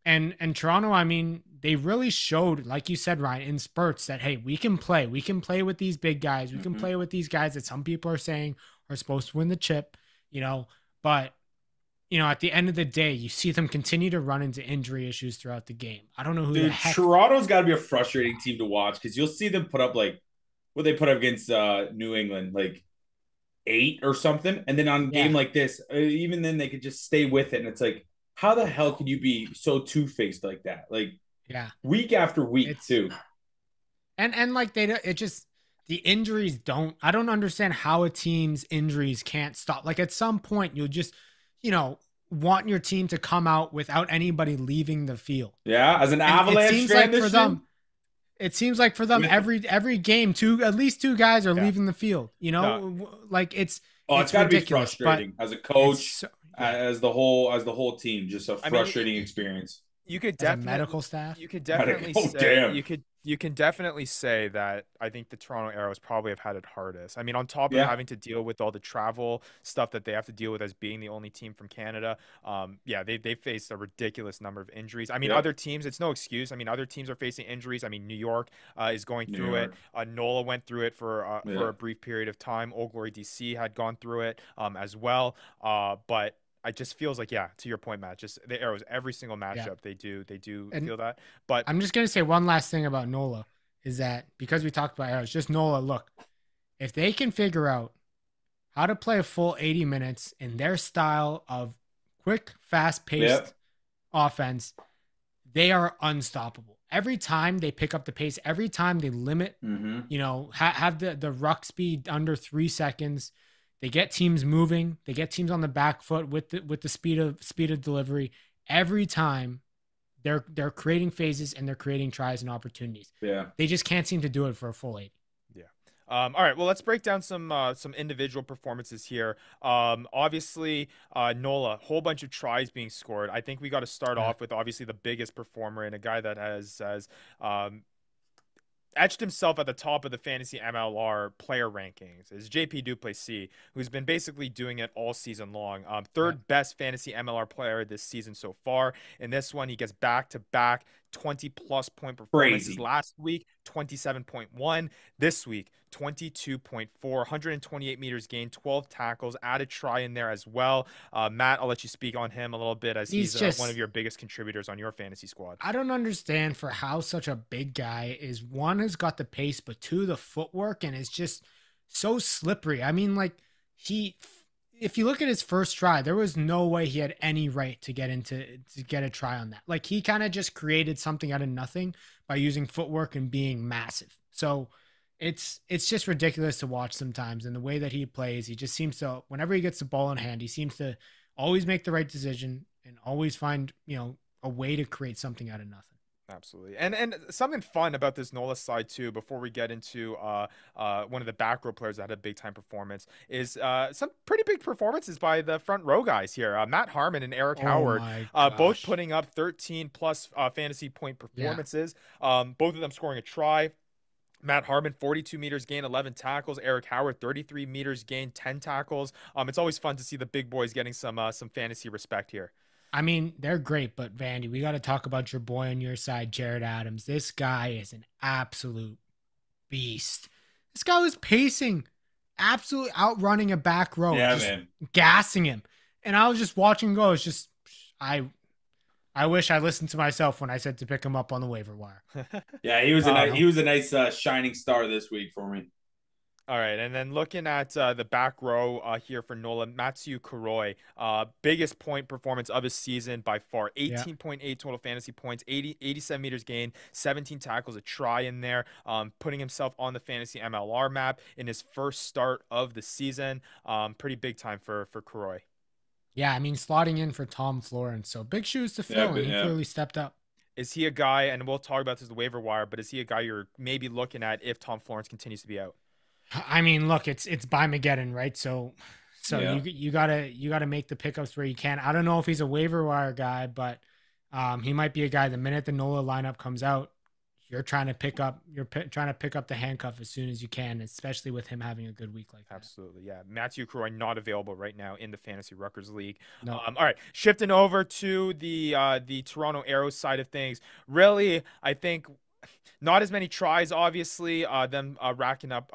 And Toronto, I mean, they really showed, like you said, Ryan, in spurts that, hey, we can play. We can play with these big guys. We can play with these guys that some people are saying are supposed to win the chip, But, at the end of the day, you see them continue to run into injury issues throughout the game. I don't know who the heck. Toronto's got to be a frustrating team to watch because you'll see them put up, like, what they put up against New England, like 8 or something. And then on a game like this, even then they could just stay with it. And it's like, how the hell can you be so two-faced like that? Like, week after week too. And like the injuries I don't understand how a team's injuries can't stop. Like at some point you'll just, want your team to come out without anybody leaving the field. Yeah. As an Avalanche it seems like for them every game, at least 2 guys are leaving the field, like it's got to be frustrating as a coach. As the whole team, just a frustrating experience. You could definitely medical staff. You could definitely say you can definitely say that I think the Toronto Arrows probably have had it hardest. I mean, on top of having to deal with all the travel stuff that they have to deal with as being the only team from Canada, they faced a ridiculous number of injuries. I mean, other teams, it's no excuse. I mean, other teams are facing injuries. I mean, New York is going through it. NOLA went through it for a brief period of time. Old Glory DC had gone through it as well. But it just feels like, to your point, Matt, just the Arrows, every single matchup, they do feel that. But I'm just going to say one last thing about NOLA is that because we talked about Arrows, just NOLA, look, if they can figure out how to play a full 80 minutes in their style of quick, fast-paced offense, they are unstoppable. Every time they pick up the pace, every time they limit, have the ruck speed under 3 seconds, they get teams moving. They get teams on the back foot with the speed of delivery. Every time they're creating phases and they're creating tries and opportunities. Yeah, they just can't seem to do it for a full 80. Yeah. All right. Well, let's break down some individual performances here. Obviously, NOLA, whole bunch of tries being scored. I think we got to start off with obviously the biggest performer and a guy that has etched himself at the top of the fantasy MLR player rankings is JP Duplessis, who's been basically doing it all season long. Third best fantasy MLR player this season so far. In this one, he gets back-to-back 20-plus point performances. Crazy. Last week, 27.1. This week, 22.4. 128 meters gained, 12 tackles, add a try in there as well. Matt, I'll let you speak on him a little bit as he's one of your biggest contributors on your fantasy squad. I don't understand for how such a big guy is, one, has got the pace, but 2, the footwork, and is just so slippery. I mean, like, if you look at his first try, there was no way he had any right to get a try on that. Like, he kind of just created something out of nothing by using footwork and being massive. So it's just ridiculous to watch sometimes. And the way that he plays, he just seems to, whenever he gets the ball in hand, he seems to always make the right decision and always find, a way to create something out of nothing. Absolutely. And something fun about this Nola side too, before we get into one of the back row players that had a big time performance, is some pretty big performances by the front row guys here. Matt Harmon and Eric Howard, both putting up 13 plus fantasy point performances. Both of them scoring a try. Matt Harmon, 42 meters gain, 11 tackles. Eric Howard, 33 meters gain, 10 tackles. It's always fun to see the big boys getting some fantasy respect here. I mean, they're great, but Vandy, we got to talk about your boy on your side, Jared Adams. This guy is an absolute beast. This guy was pacing, absolutely outrunning a back row, gassing him. And I was just watching go. It's just, I wish I listened to myself when I said to pick him up on the waiver wire. Yeah, he was a nice shining star this week for me. All right, and then looking at the back row here for Nola, Matthew Kuroi, biggest point performance of his season by far, 18.8 total fantasy points, 87 meters gain, 17 tackles, a try in there, putting himself on the fantasy MLR map in his first start of the season. Pretty big time for Kuroi. Yeah, I mean, slotting in for Tom Florence, so big shoes to fill, and he clearly stepped up. Is he a guy, and we'll talk about this in the waiver wire, but is he a guy you're maybe looking at if Tom Florence continues to be out? I mean, look, it's Bye-Mageddon, right? So you gotta make the pickups where you can. I don't know if he's a waiver wire guy, but he might be a guy. The minute the Nola lineup comes out, you're trying to pick up the handcuff as soon as you can, especially with him having a good week like that. Absolutely, yeah. Matthew Kuroi not available right now in the Fantasy Ruckers League. No. All right, shifting over to the Toronto Arrows side of things. Really, I think not as many tries, obviously. Them racking up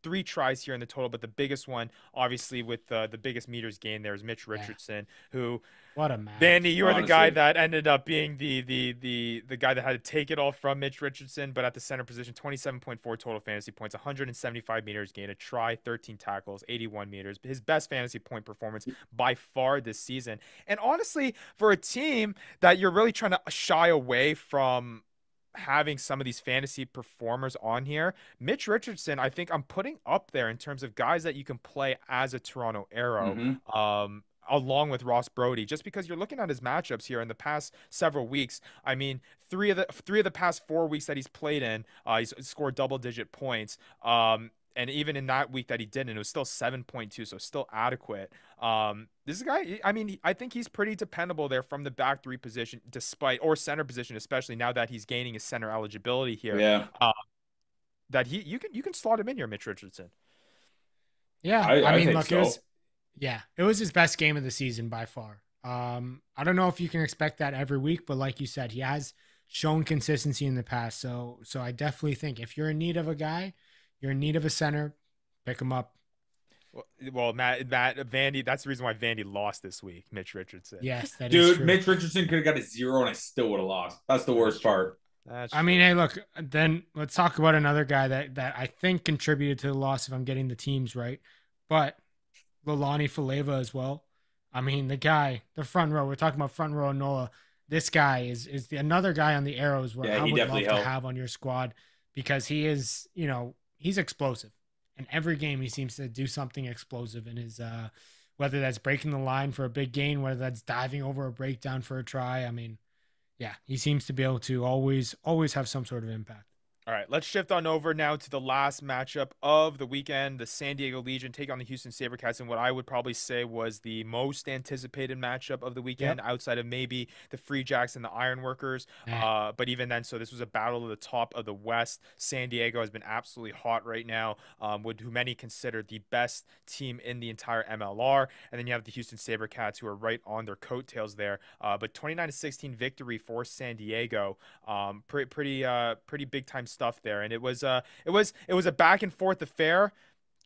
3 tries here in the total, but the biggest one, obviously, with the biggest meters gained there is Mitch Richardson, who. What a man. Vandy, you were the guy that ended up being the guy that had to take it all from Mitch Richardson, but at the center position, 27.4 total fantasy points, 175 meters gained, a try, 13 tackles, 81 meters. His best fantasy point performance by far this season. And honestly, for a team that you're really trying to shy away from having some of these fantasy performers on here, Mitch Richardson, I think I'm putting up there in terms of guys that you can play as a Toronto Arrow. Along with Ross Brody, just because you're looking at his matchups here in the past several weeks. I mean, three of the past 4 weeks that he's played in, he's scored double-digit points. And even in that week that he didn't, it was still 7.2, so still adequate. This guy, I mean, I think he's pretty dependable there from the back 3 position, or center position, especially now that he's gaining his center eligibility here. Yeah. That you can slot him in here, Mitch Richardson. Yeah, I mean, look, so. It was his best game of the season by far. I don't know if you can expect that every week, but like you said, he has shown consistency in the past. So I definitely think if you're in need of a guy, you're in need of a center, pick him up. Well, Matt, Vandy, that's the reason why Vandy lost this week, Mitch Richardson. Yes, that is true. Dude, Mitch Richardson could have got a 0 and I still would have lost. That's the worst part. I mean, hey, look, then let's talk about another guy that I think contributed to the loss if I'm getting the teams right. But Lalani Faleva as well. I mean, the front row, we're talking about front row Nola. This guy is another guy on the Arrows where I would love to have on your squad, because he is, he's explosive. And every game he seems to do something explosive in his, whether that's breaking the line for a big gain, whether that's diving over a breakdown for a try. I mean, yeah, he seems to be able to always have some sort of impact. All right, let's shift on over now to the last matchup of the weekend. The San Diego Legion take on the Houston SaberCats in what I would probably say was the most anticipated matchup of the weekend, outside of maybe the Free Jacks and the Ironworkers. But even then, so this was a battle at the top of the West. San Diego has been absolutely hot right now, who many consider the best team in the entire MLR. And then you have the Houston SaberCats, who are right on their coattails there. But 29-16 victory for San Diego. Pretty big time stuff there, and it was a back and forth affair.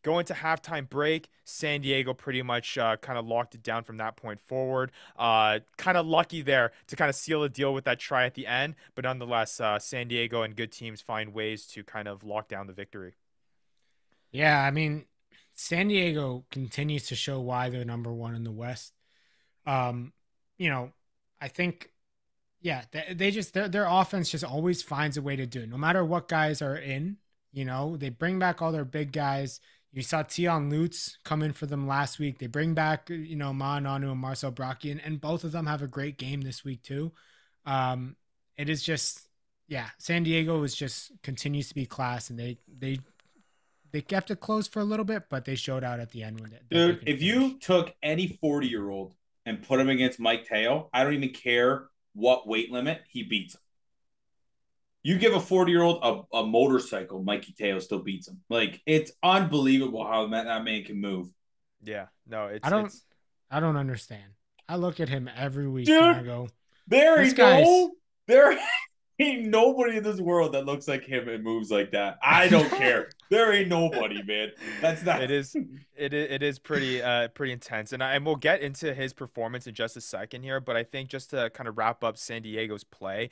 Going to halftime break, San Diego pretty much kind of locked it down from that point forward. Kind of lucky there to kind of seal the deal with that try at the end, but nonetheless, San Diego and good teams find ways to kind of lock down the victory. Yeah, I mean, San Diego continues to show why they're number 1 in the West. I think. Yeah, they just their offense just always finds a way to do it. No matter what guys are in, You know, they bring back all their big guys. You saw Tion Lutz come in for them last week. They bring back, you know, Ma'ananu and Marcel Brocchi, and both of them have a great game this week too. It is just, yeah, San Diego is just continues to be class, and they kept it close for a little bit, but they showed out at the end when dude, if you took any 40-year-old and put him against Mike Teo, I don't even care what weight limit, he beats him. You give a 40-year-old a motorcycle, Mikey Teo still beats him. Like, it's unbelievable how that man can move. Yeah, no, I don't understand. I look at him every week, dude, and I go, there ain't nobody in this world that looks like him and moves like that. I don't care. There ain't nobody, man. That's not. It is pretty intense, and we'll get into his performance in just a second here. But I think just to kind of wrap up San Diego's play,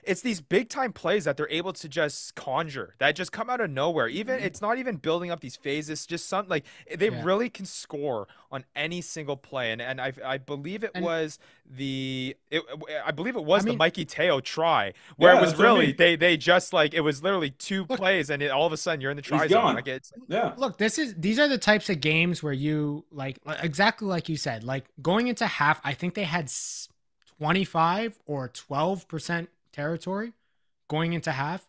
it's these big time plays that they're able to just conjure that just come out of nowhere. Even it's not even building up these phases, just something like they really can score on any single play. And I believe it was the Mikey Teo try where it was really they just like it was literally two plays and all of a sudden you're in the try zone. Like look, these are the types of games where you like exactly like you said, like going into half, I think they had 25 or 12% territory going into half,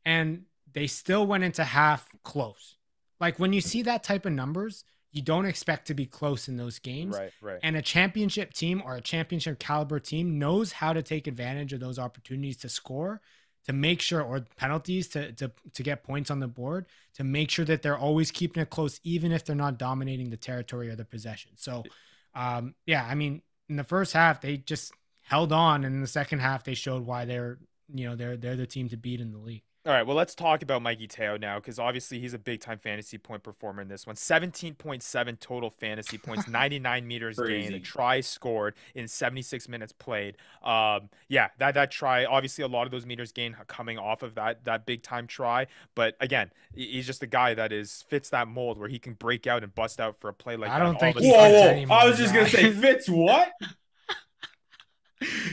and they still went into half close. Like when you see that type of numbers, you don't expect to be close in those games. Right. And a championship team or a championship caliber team knows how to take advantage of those opportunities to score, to make sure, or penalties to get points on the board, to make sure that they're always keeping it close, even if they're not dominating the territory or the possession. So, I mean, in the first half, they just held on, and in the second half they showed why they're the team to beat in the league. All right, well, let's talk about Mikey Teo now, because obviously he's a big-time fantasy point performer in this one. 17.7 total fantasy points, 99 meters gained, a try scored in 76 minutes played. That try, obviously a lot of those meters gained coming off of that big-time try. But again, he's just a guy that fits that mold where he can break out and bust out for a play like that. I don't think he fits anymore. I was just going to say, fits what?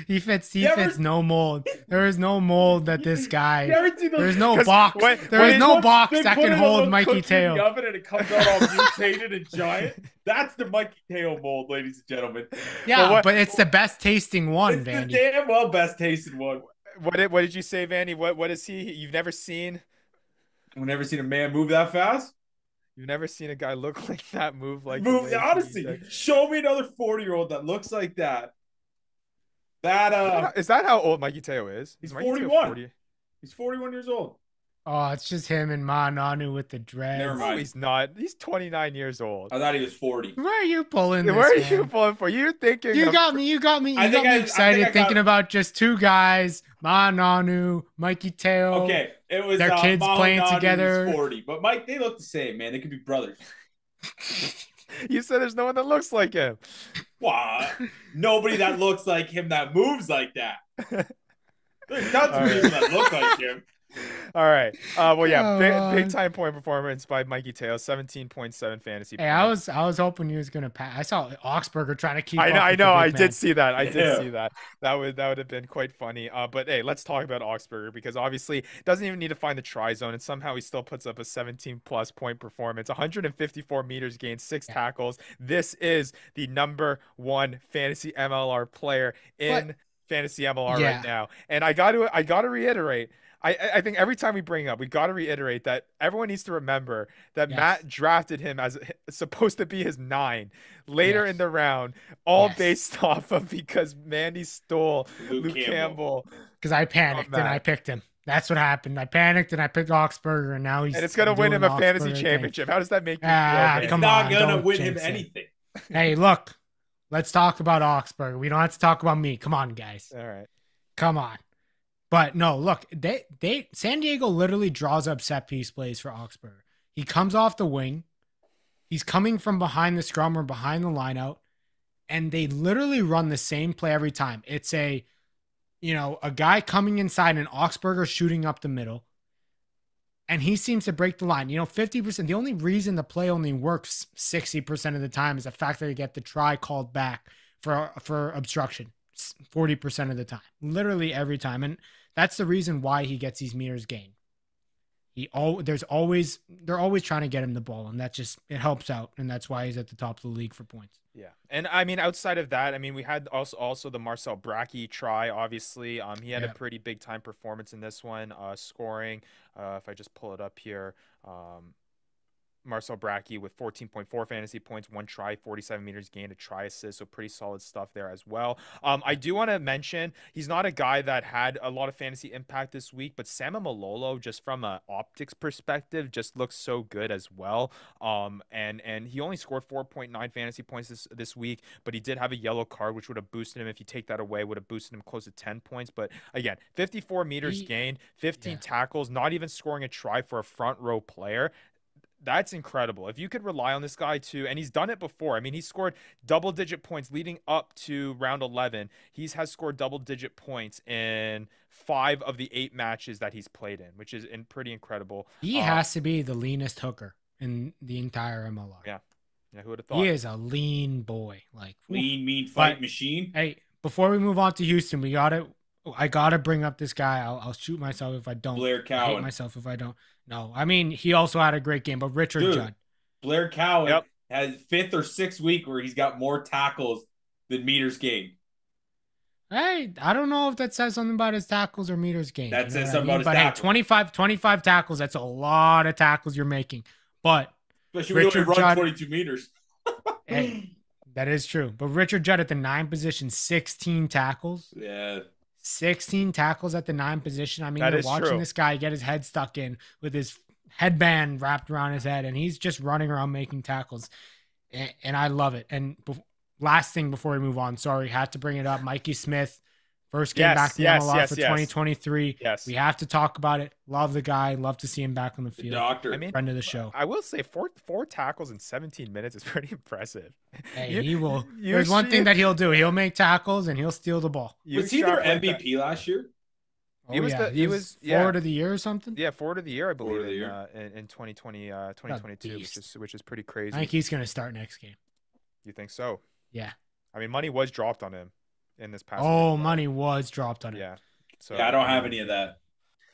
He fits no mold. There is no mold that this guy. There's no box. There is no box that can hold Mikey Teo. In the oven and it comes out all mutated and giant. That's the Mikey Teo mold, ladies and gentlemen. Yeah, but it's the best tasting one, it's Vandy. The damn well best tasting one. What did you say, Vandy? What is he? You've never seen? I've never seen a man move that fast. You've never seen a guy look like that, move like honestly, show me another 40-year-old that looks like that. Is that how old Mikey Teo is? He's 41. He's 41 years old. Oh, it's just him and Ma'ananu with the dreads. Never mind. No, he's not. He's 29 years old. I thought he was 40. Where are you pulling this? Where are you pulling for? You're thinking. You got me excited thinking about just two guys, Ma'ananu, Mikey Teo. Okay, it was their kids playing together. 40, but Mike, they look the same, man. They could be brothers. You said there's no one that looks like him. Wow. Nobody that looks like him that moves like that. There's tons of people that look like him. All right. Big time point performance by Mikey Teo, 17.7 fantasy points. Hey, I was hoping he was gonna pass. I saw Augsburger trying to keep. I know. I did see that. See that. That would have been quite funny. But hey, let's talk about Augsburger, because obviously doesn't even need to find the try zone, and somehow he still puts up a 17+ point performance. 154 meters gained, 6 tackles. This is the #1 fantasy MLR player in fantasy MLR right now, and I got to reiterate. I think every time we bring up, we got to reiterate that everyone needs to remember that Matt drafted him as supposed to be his 9 later in the round, all based off of because Mandy stole Luke Campbell. Because I panicked and I picked him. That's what happened. I panicked and I picked Augsburger, and now he's. And it's going to win him a fantasy championship. How does that make you feel? It's not going to win him anything. Hey, look, let's talk about Augsburger. We don't have to talk about me. Come on, guys. All right. Come on. But no, look, San Diego literally draws up set piece plays for Augsburger. He comes off the wing. He's coming from behind the scrum or behind the lineout, and they literally run the same play every time. It's a guy coming inside and Augsburger shooting up the middle, and he seems to break the line. 50%. The only reason the play only works 60% of the time is the fact that they get the try called back for obstruction 40% of the time, literally every time. And that's the reason why he gets these meters gained. they're always trying to get him the ball, and it helps out, and that's why he's at the top of the league for points. Yeah, and I mean, outside of that, I mean, we had also the Marcel Bracky try. Obviously, he had a pretty big time performance in this one, scoring. If I just pull it up here, Marcel Bracky with 14.4 fantasy points, 1 try, 47 meters gained, a try assist. So pretty solid stuff there as well. I do want to mention he's not a guy that had a lot of fantasy impact this week, but Sama Malolo, just from an optics perspective, just looks so good as well. And he only scored 4.9 fantasy points this week, but he did have a yellow card, which would have boosted him. If you take that away, would have boosted him close to 10 points. But again, 54 meters gained, 15 tackles, not even scoring a try for a front row player. That's incredible. If you could rely on this guy too, and he's done it before. I mean, he scored double-digit points leading up to round 11. He has scored double-digit points in 5 of the 8 matches that he's played in, which is pretty incredible. He has to be the leanest hooker in the entire MLR. Yeah, who would have thought? He is a lean boy, like lean, mean fight machine. Hey, before we move on to Houston, I gotta bring up this guy. I'll shoot myself if I don't. Blair Cowan. I hate myself if I don't. No, I mean, he also had a great game, but Richard Judd. Blair Cowan has 5th or 6th week where he's got more tackles than meters gained. Hey, I don't know if that says something about his tackles or meters gained. That says something about his tackles. Hey, 25 tackles, that's a lot of tackles you're making. But especially when you run 22 meters. Hey, that is true. But Richard Judd at the 9 position, 16 tackles. Yeah. 16 tackles at the 9 position. I mean, you're watching this guy get his head stuck in with his headband wrapped around his head, and he's just running around making tackles. And I love it. And last thing before we move on, sorry, had to bring it up. Mikey Smith, first game back to the MLR for 2023. Yes. We have to talk about it. Love the guy. Love to see him back on the field. Doctor. I mean, friend of the show. I will say four tackles in 17 minutes is pretty impressive. Hey, he will. There's one thing that he'll do. He'll make tackles and he'll steal the ball. Was he their MVP last year? He was forward of the year or something. Yeah, forward of the year, I believe, in 2022, which is pretty crazy. I think he's going to start next game. You think so? Yeah. I mean, money was dropped on him in this past. Money was dropped on him. Yeah. So I don't have any of that.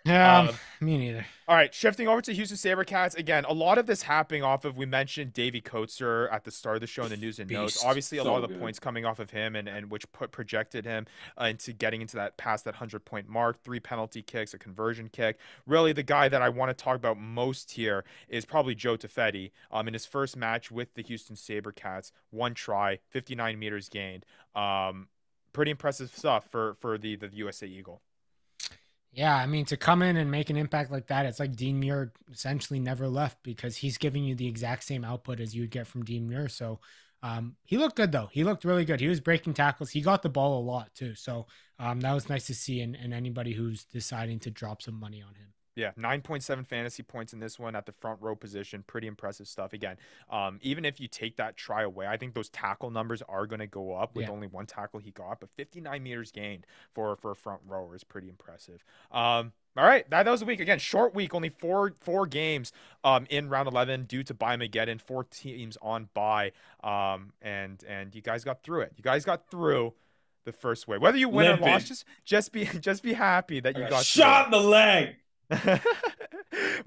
Yeah, me neither. All right, shifting over to Houston SaberCats. Again, a lot of this happening off of, we mentioned Davey Coates at the start of the show in the news and notes. Obviously, a lot of the points coming off of him and which projected him into getting into that past that 100-point mark, 3 penalty kicks, a conversion kick. Really, the guy that I want to talk about most here is probably Joe Tafetti. In his first match with the Houston SaberCats, 1 try, 59 meters gained. Pretty impressive stuff for the USA Eagle. Yeah, I mean, to come in and make an impact like that, it's like Dean Muir essentially never left because he's giving you the exact same output as you would get from Dean Muir. So he looked good, though. He looked really good. He was breaking tackles. He got the ball a lot, too. So that was nice to see, and anybody who's deciding to drop some money on him. Yeah, 9.7 fantasy points in this one at the front row position. Pretty impressive stuff. Again, even if you take that try away, I think those tackle numbers are going to go up with only 1 tackle he got. But 59 meters gained for a front rower is pretty impressive. All right, that was a week. Again, short week, only four games in round 11 due to Bye-Mageddon, 4 teams on bye. And you guys got through it. You guys got through the first wave. Whether you win or lost, just be happy that you got shot in the leg.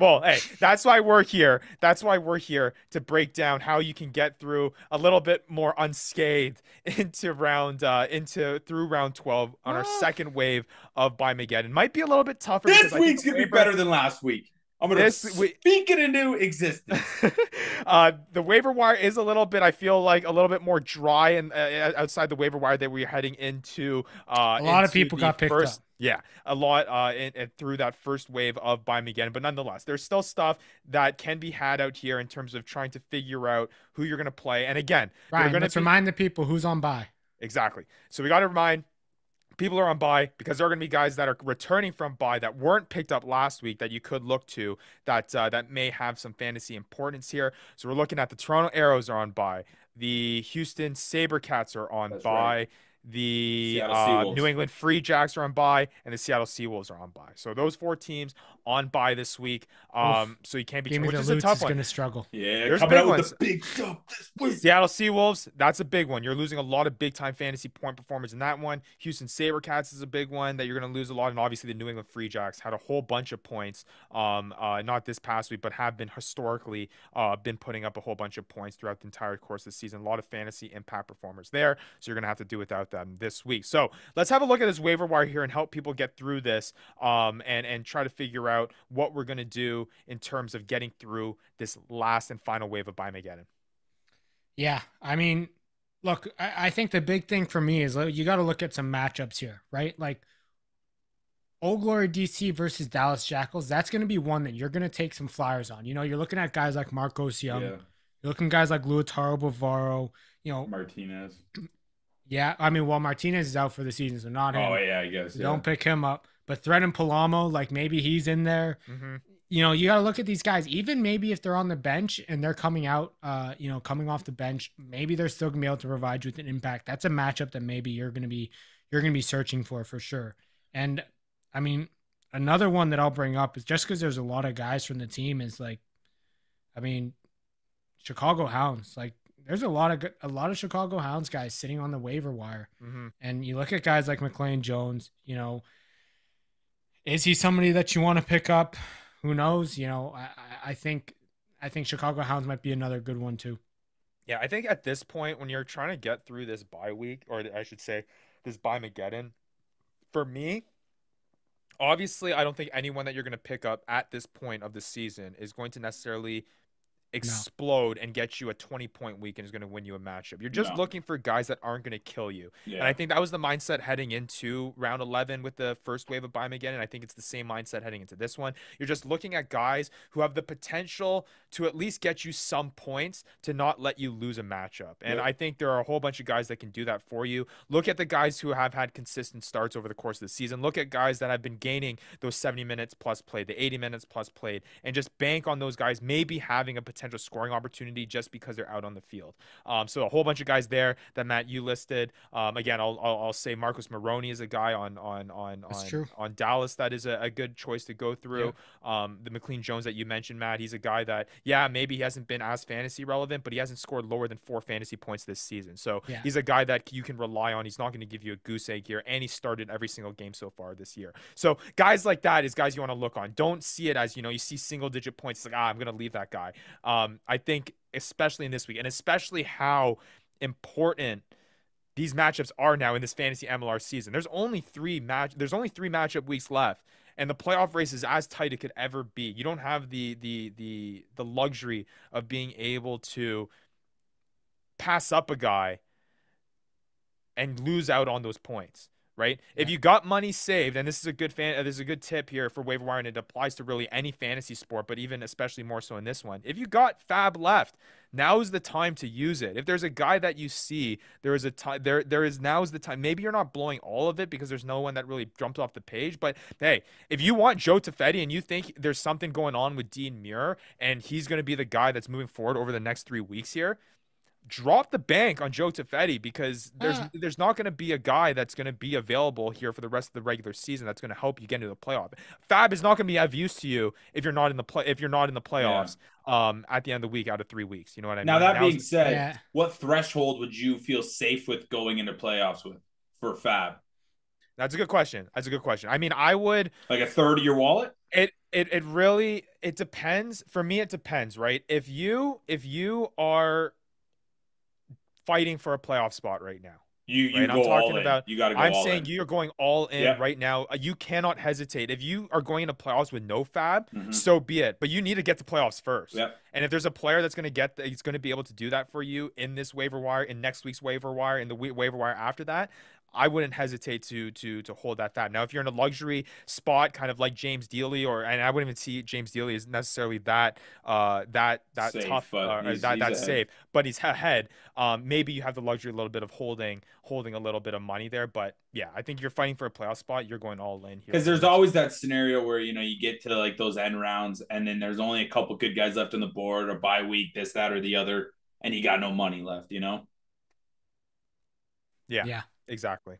Well, hey, that's why we're here. That's why we're here to break down how you can get through a little bit more unscathed into through round 12 on our second wave of Bye-Mageddon. Might be a little bit tougher. This week's gonna be better than last week. I'm going to speak it into existence. The waiver wire is a little bit, I feel like, a little bit more dry and outside the waiver wire that we're heading into. A lot of people got picked up. Yeah, a lot and through that first wave of Bye-Mageddon. But nonetheless, there's still stuff that can be had out here in terms of trying to figure out who you're going to play. And again, let's remind the people who's on bye. Exactly. So we got to remind people are on bye because there are going to be guys that are returning from bye that weren't picked up last week that you could look to that may have some fantasy importance here. So we're looking at the Toronto Arrows are on bye. The Houston SaberCats are on bye. Right. the Seattle Seawolves. New England Free Jacks are on bye, and the Seattle Seawolves are on bye. So those 4 teams on bye this week. So you can't be, which is a tough one. Going to struggle. Yeah, there's coming big out ones. with the big dub this week. Seattle Seawolves, that's a big one. You're losing a lot of big-time fantasy point performers in that one. Houston SaberCats is a big one that you're going to lose a lot. And obviously the New England Free Jacks had a whole bunch of points, not this past week, but have been historically been putting up a whole bunch of points throughout the entire course of the season. A lot of fantasy impact performers there, so you're going to have to do without them this week. So let's have a look at this waiver wire here and help people get through this and try to figure out what we're going to do in terms of getting through this last and final wave of Bye-Mageddon. Yeah, I mean, look, I think the big thing for me is you got to look at some matchups here, right? Like Old Glory DC versus Dallas Jackals. That's going to be one that you're going to take some flyers on. You know, you're looking at guys like Marcos Young. Yeah. You're looking at guys like Luataro Bavaro. You know, Martinez. Yeah, I mean, well, Martinez is out for the season, so not him. Oh yeah, I guess. So don't pick him up. But Thread and Palamo, like maybe he's in there. Mm-hmm. You know, you got to look at these guys. Even maybe if they're on the bench and they're coming out, coming off the bench, maybe they're still gonna be able to provide you with an impact. That's a matchup that maybe you're gonna be searching for sure. And I mean, another one that I'll bring up is just because there's a lot of guys from the team is like, I mean, Chicago Hounds. Like, there's a lot of Chicago Hounds guys sitting on the waiver wire, and you look at guys like McLean Jones. You know, is he somebody that you want to pick up? Who knows? You know, I think Chicago Hounds might be another good one too. Yeah, I think at this point, when you're trying to get through this bye week, or I should say this Bye-Mageddon, for me, obviously, I don't think anyone that you're going to pick up at this point of the season is going to necessarily explode and get you a 20-point week and is going to win you a matchup. You're just looking for guys that aren't going to kill you. Yeah. And I think that was the mindset heading into round 11 with the first wave of Bye-Mageddon, and I think it's the same mindset heading into this one. You're just looking at guys who have the potential to at least get you some points to not let you lose a matchup. And I think there are a whole bunch of guys that can do that for you. Look at the guys who have had consistent starts over the course of the season. Look at guys that have been gaining those 70 minutes plus played, the 80 minutes plus played, and just bank on those guys maybe having a potential scoring opportunity just because they're out on the field. So a whole bunch of guys there that Matt you listed. Again, I'll say Marcus Maroney is a guy on Dallas that is a good choice to go through. The McLean Jones that you mentioned, Matt, he's a guy that maybe he hasn't been as fantasy relevant, but he hasn't scored lower than 4 fantasy points this season. So he's a guy that you can rely on. He's not going to give you a goose egg here, and he started every single game so far this year. So guys like that is guys you want to look on. Don't see it as, you see single digit points. It's like, I'm going to leave that guy. I think especially in this week, and especially how important these matchups are now in this fantasy MLR season. There's only 3 matchup weeks left, and the playoff race is as tight it could ever be. You don't have the luxury of being able to pass up a guy and lose out on those points. Right? Yeah. If you got money saved, and this is a good tip here for waiver wire, and it applies to really any fantasy sport, but even especially more so in this one. If you got fab left, now is the time to use it. If there's a guy that you see, now is the time. Maybe you're not blowing all of it because there's no one that really jumped off the page. But hey, if you want Joe Tafetti and you think there's something going on with Dean Muir and he's going to be the guy that's moving forward over the next 3 weeks here, drop the bank on Joe Tafetti, because there's not going to be a guy that's going to be available here for the rest of the regular season that's going to help you get into the playoff. Fab is not going to be of use to you if you're not in the playoffs at the end of the week out of 3 weeks. You know what I mean? Now that being said, what threshold would you feel safe with going into playoffs with for Fab? That's a good question. I mean, I would like a third of your wallet. It really depends. For me, it depends, right? If you are fighting for a playoff spot right now. I'm talking about you got to go. I'm saying you're going all in right now. You cannot hesitate. If you are going into playoffs with no Fab, so be it. But you need to get to playoffs first. Yep. And if there's a player that's going to be able to do that for you in this waiver wire, in next week's waiver wire, in the waiver wire after that, I wouldn't hesitate to hold that Fab. Now, if you're in a luxury spot, kind of like James Dealey, and I wouldn't even see James Dealey as necessarily that safe, tough, that safe, but he's ahead. Maybe you have the luxury a little bit of holding a little bit of money there. But yeah, I think you're fighting for a playoff spot. You're going all in here. Because there's always that scenario where, you get to like those end rounds and then there's only a couple good guys left on the board, or bye week, this, that, or the other, and you got no money left, Yeah. Exactly.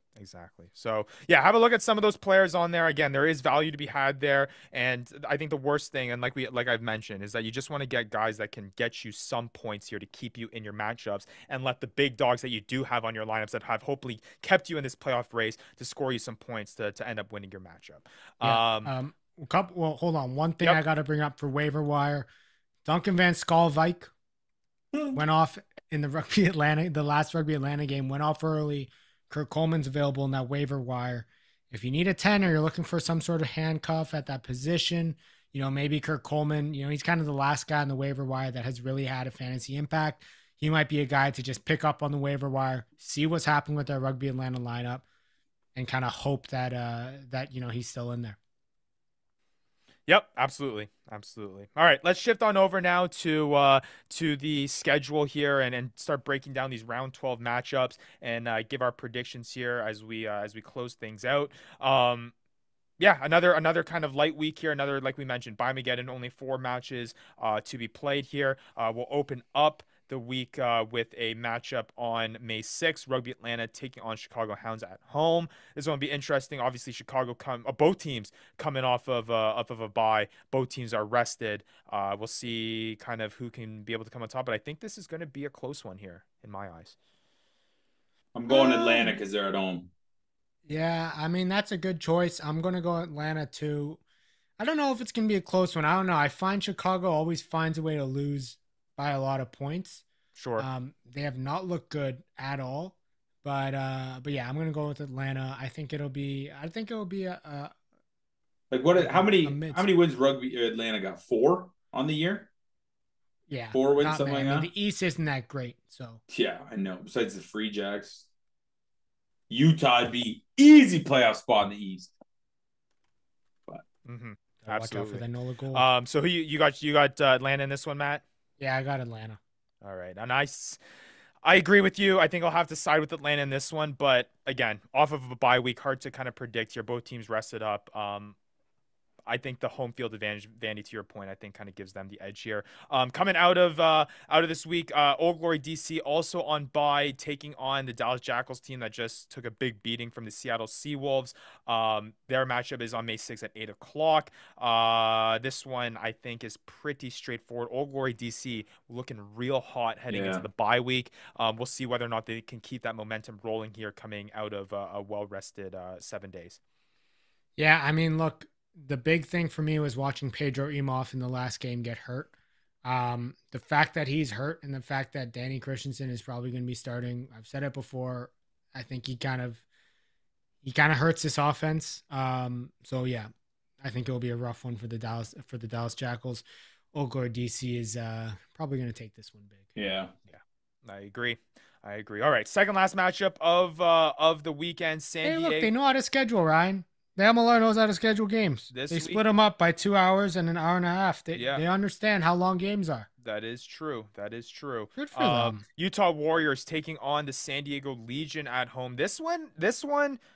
So yeah, have a look at some of those players on there. Again, there is value to be had there, and I think the worst thing, and like I've mentioned, is that you just want to get guys that can get you some points here to keep you in your matchups, and let the big dogs that you do have on your lineups that have hopefully kept you in this playoff race to score you some points to end up winning your matchup. Yeah. Well, hold on. One thing I got to bring up for waiver wire: Duncan Van Skalvik went off in the last Rugby Atlanta game. Went off early. Kurt Coleman's available in that waiver wire. If you need a 10 or you're looking for some sort of handcuff at that position, maybe Kurt Coleman, he's kind of the last guy on the waiver wire that has really had a fantasy impact. He might be a guy to just pick up on the waiver wire, see what's happening with our Rugby Atlanta lineup, and kind of hope that he's still in there. Yep, absolutely. All right, let's shift on over now to the schedule here and start breaking down these round 12 matchups and give our predictions here as we close things out. Yeah, another kind of light week here. Another, like we mentioned, Bye-Mageddon, only 4 matches to be played here. We'll open up the week with a matchup on May 6th, Rugby Atlanta taking on Chicago Hounds at home. This one will be interesting. Obviously, both teams coming off of a bye. Both teams are rested. We'll see kind of who can be able to come on top, but I think this is going to be a close one here in my eyes. I'm going Atlanta because they're at home. Yeah, I mean, that's a good choice. I'm going to go Atlanta too. I don't know if it's going to be a close one. I don't know. I find Chicago always finds a way to lose by a lot of points. Sure. They have not looked good at all, but yeah, I'm gonna go with Atlanta. I think it'll be a like what? How many wins Rugby Atlanta got? 4 on the year. Yeah, 4 wins, something like that. The East isn't that great, so yeah, I know. Besides the Free Jacks, Utah'd be easy playoff spot in the East. But absolutely. Watch out for the Nola goal. So who you got Atlanta in this one, Matt? Yeah, I got Atlanta. All right. And I agree with you. I think I'll have to side with Atlanta in this one. But again, off of a bye week, hard to kind of predict here. Both teams rested up. I think the home field advantage, Vandy, to your point, I think kind of gives them the edge here. Coming out of this week, Old Glory DC also on bye, taking on the Dallas Jackals team that just took a big beating from the Seattle Seawolves. Their matchup is on May 6th at 8 o'clock. This one, I think, is pretty straightforward. Old Glory DC looking real hot heading into the bye week. We'll see whether or not they can keep that momentum rolling here coming out of a well-rested 7 days. Yeah, I mean, look, the big thing for me was watching Pedro Imhoff in the last game get hurt. The fact that he's hurt and the fact that Danny Christensen is probably going to be starting, I've said it before, I think he kind of hurts this offense. So yeah, I think it'll be a rough one for the Dallas Jackals. Old Glory DC is probably going to take this one big. Yeah. I agree. All right, second last matchup of the weekend. San Diego. Look, they know how to schedule, Ryan. The MLR knows how to schedule games. They split them up by 2 hours and an hour and a half. They understand how long games are. That is true. Good for them. Utah Warriors taking on the San Diego Legion at home. This one.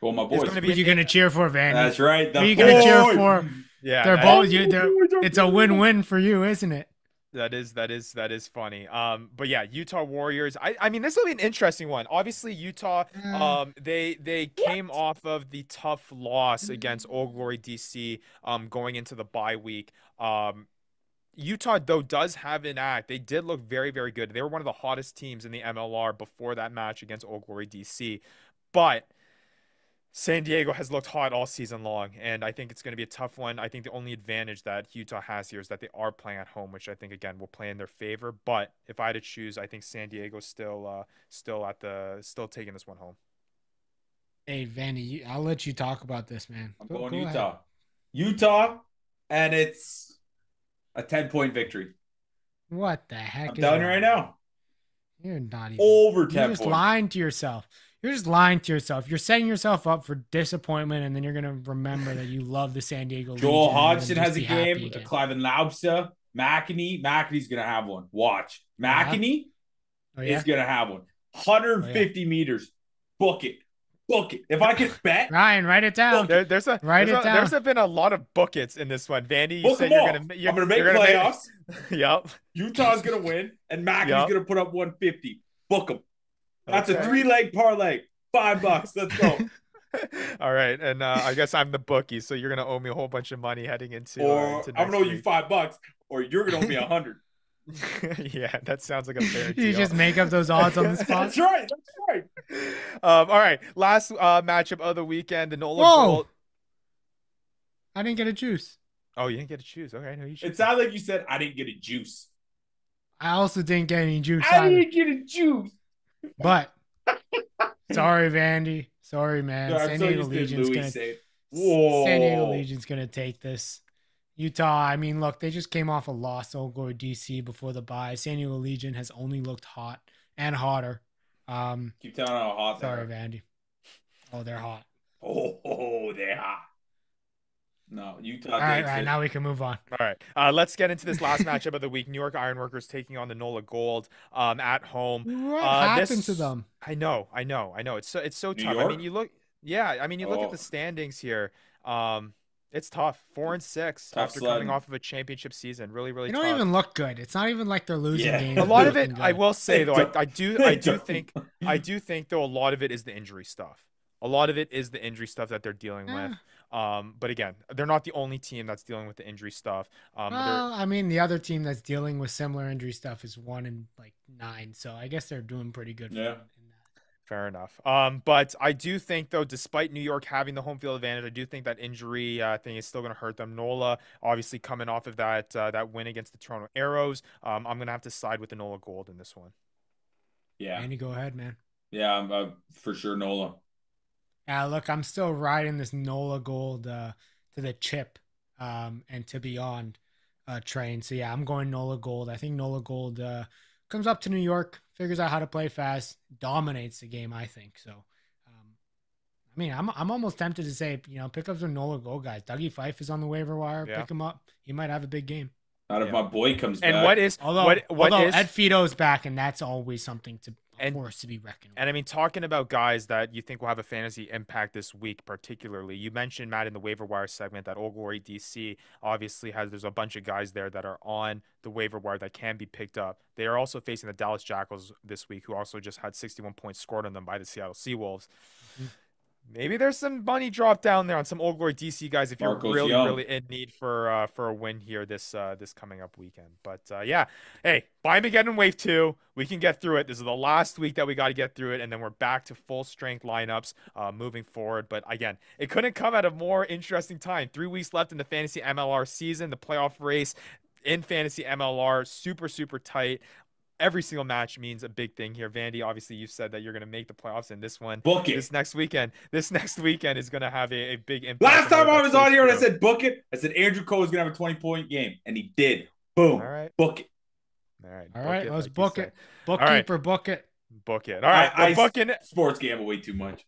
Well, my boys. Who are you going to cheer for, Vandy? That's right. Who are you going to cheer for? Yeah, they're both. It's a win-win for you, isn't it? That is funny. But yeah, Utah Warriors. I mean, this will be an interesting one. Obviously, Utah. They came off of the tough loss against Old Glory DC. Going into the bye week. Utah though does have an act. They did look very, very good. They were one of the hottest teams in the MLR before that match against Old Glory DC, but San Diego has looked hot all season long, and I think it's going to be a tough one. I think the only advantage that Utah has here is that they are playing at home, which I think, again, will play in their favor. But if I had to choose, I think San Diego's still taking this one home. Hey, Vanny, I'll let you talk about this, man. I'm going Utah. Ahead. Utah, and it's a 10-point victory. What the heck? I'm telling you right now. You're not even over 10 points. You're just lying to yourself. You're setting yourself up for disappointment, and then you're going to remember that you love the San Diego Legion. Joel Hodgson has a game. Cliven Laubsa. McEnany's going to have one. Watch. McEnany is going to have one. 150 meters. Book it. If I could bet. Ryan, write it down. There's been a lot of bookets in this one. Vandy, you said I'm going to make playoffs. Yep. Utah's going to win, and McEnany's going to put up 150. Book them. That's a 3-leg parlay. $5. Let's go. All right, and I guess I'm the bookie, so you're gonna owe me a whole bunch of money heading into. Or into I'm gonna owe you $5, or you're gonna owe me 100. Yeah, that sounds like a fair deal. You just make up those odds on the spot. That's right. That's right. All right, last matchup of the weekend, the Nola Gold. I didn't get a juice. Oh, you didn't get to choose. Okay, no, you should. It sounded like you said I didn't get a juice. I also didn't get any juice. I didn't get a juice. But sorry, Vandy. Sorry, man. San Diego Legion's gonna take this. Utah, I mean, look, they just came off a loss to Old Glory DC before the bye. San Diego Legion has only looked hot and hotter. Keep telling how hot they are. Sorry, Vandy. Oh, they're hot. Oh, they're hot. No, Utah. All right, now we can move on. All right, let's get into this last matchup of the week. New York Ironworkers taking on the Nola Gold at home. What happened to them? I know. It's so tough. York? I mean, you look at the standings here. It's tough. 4-6 after coming off of a championship season. Really, really. They tough. don't even look good. It's not even like they're losing games. A lot of it, I will say though, I do think though a lot of it is the injury stuff. A lot of it is the injury stuff that they're dealing with. But again, they're not the only team that's dealing with the injury stuff. Well, I mean, the other team that's dealing with similar injury stuff is 1-9, so I guess they're doing pretty good. Yeah. Fair enough. But I do think though, despite New York having the home field advantage, I do think that injury thing is still going to hurt them. Nola, obviously coming off of that win against the Toronto Arrows, I'm going to have to side with the Nola Gold in this one. Yeah. Andy, go ahead, man. Yeah, I'm for sure Nola. Look, I'm still riding this Nola Gold to the chip and to beyond train. So, yeah, I'm going Nola Gold. I think Nola Gold comes up to New York, figures out how to play fast, dominates the game, I think. So, I mean, I'm almost tempted to say, pick up some Nola Gold guys. Dougie Fife is on the waiver wire. Yeah. Pick him up. He might have a big game. Not if my boy comes back. And what is Ed Fido's back, and that's always something to be reckoned with. And I mean, talking about guys that you think will have a fantasy impact this week, particularly, you mentioned, Matt, in the waiver wire segment that Old Glory DC obviously there's a bunch of guys there that are on the waiver wire that can be picked up. They are also facing the Dallas Jackals this week, who also just had 61 points scored on them by the Seattle Seawolves. Mm-hmm. Maybe there's some money dropped down there on some Old Glory DC guys if you're really in need for a win here this coming up weekend. But yeah, hey, Bye-Mageddon Wave 2, we can get through it. This is the last week that we got to get through it, and then we're back to full strength lineups moving forward. But again, it couldn't come at a more interesting time. 3 weeks left in the fantasy MLR season. The playoff race in fantasy MLR super, super tight. Every single match means a big thing here. Vandy, obviously, you said that you're going to make the playoffs in this one. Book it. This next weekend is going to have a big impact. Last time I was on here and I said book it, I said Andrew Cole is going to have a 20-point game, and he did. Boom. All right. Book it. All right. Let's book it. Bookkeeper, book it. Book it. All right. I booking it. Sports gamble way too much.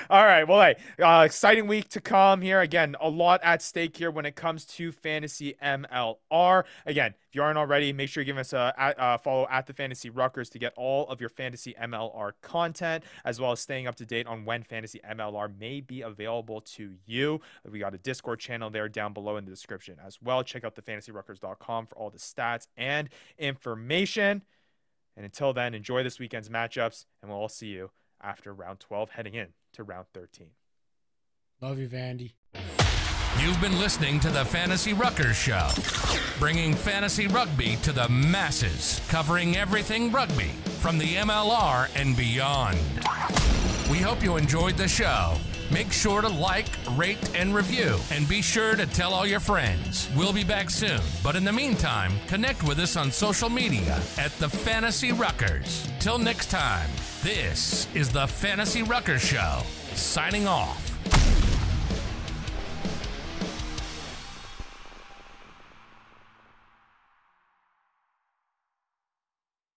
All right. Well, hey, exciting week to come here. Again, a lot at stake here when it comes to fantasy MLR. Again, if you aren't already, make sure you give us a follow at the Fantasy Ruckers to get all of your fantasy MLR content, as well as staying up to date on when fantasy MLR may be available to you. We got a Discord channel there down below in the description as well. Check out thefantasyruckers.com for all the stats and information. And until then, enjoy this weekend's matchups, and we'll all see you after round 12, heading in to round 13. Love you, Vandy. You've been listening to the Fantasy Ruckers Show, bringing fantasy rugby to the masses, covering everything rugby from the MLR and beyond. We hope you enjoyed the show. Make sure to like, rate, and review, and be sure to tell all your friends. We'll be back soon, but in the meantime, connect with us on social media at the Fantasy Ruckers. Till next time, this is the Fantasy Ruckers Show, signing off.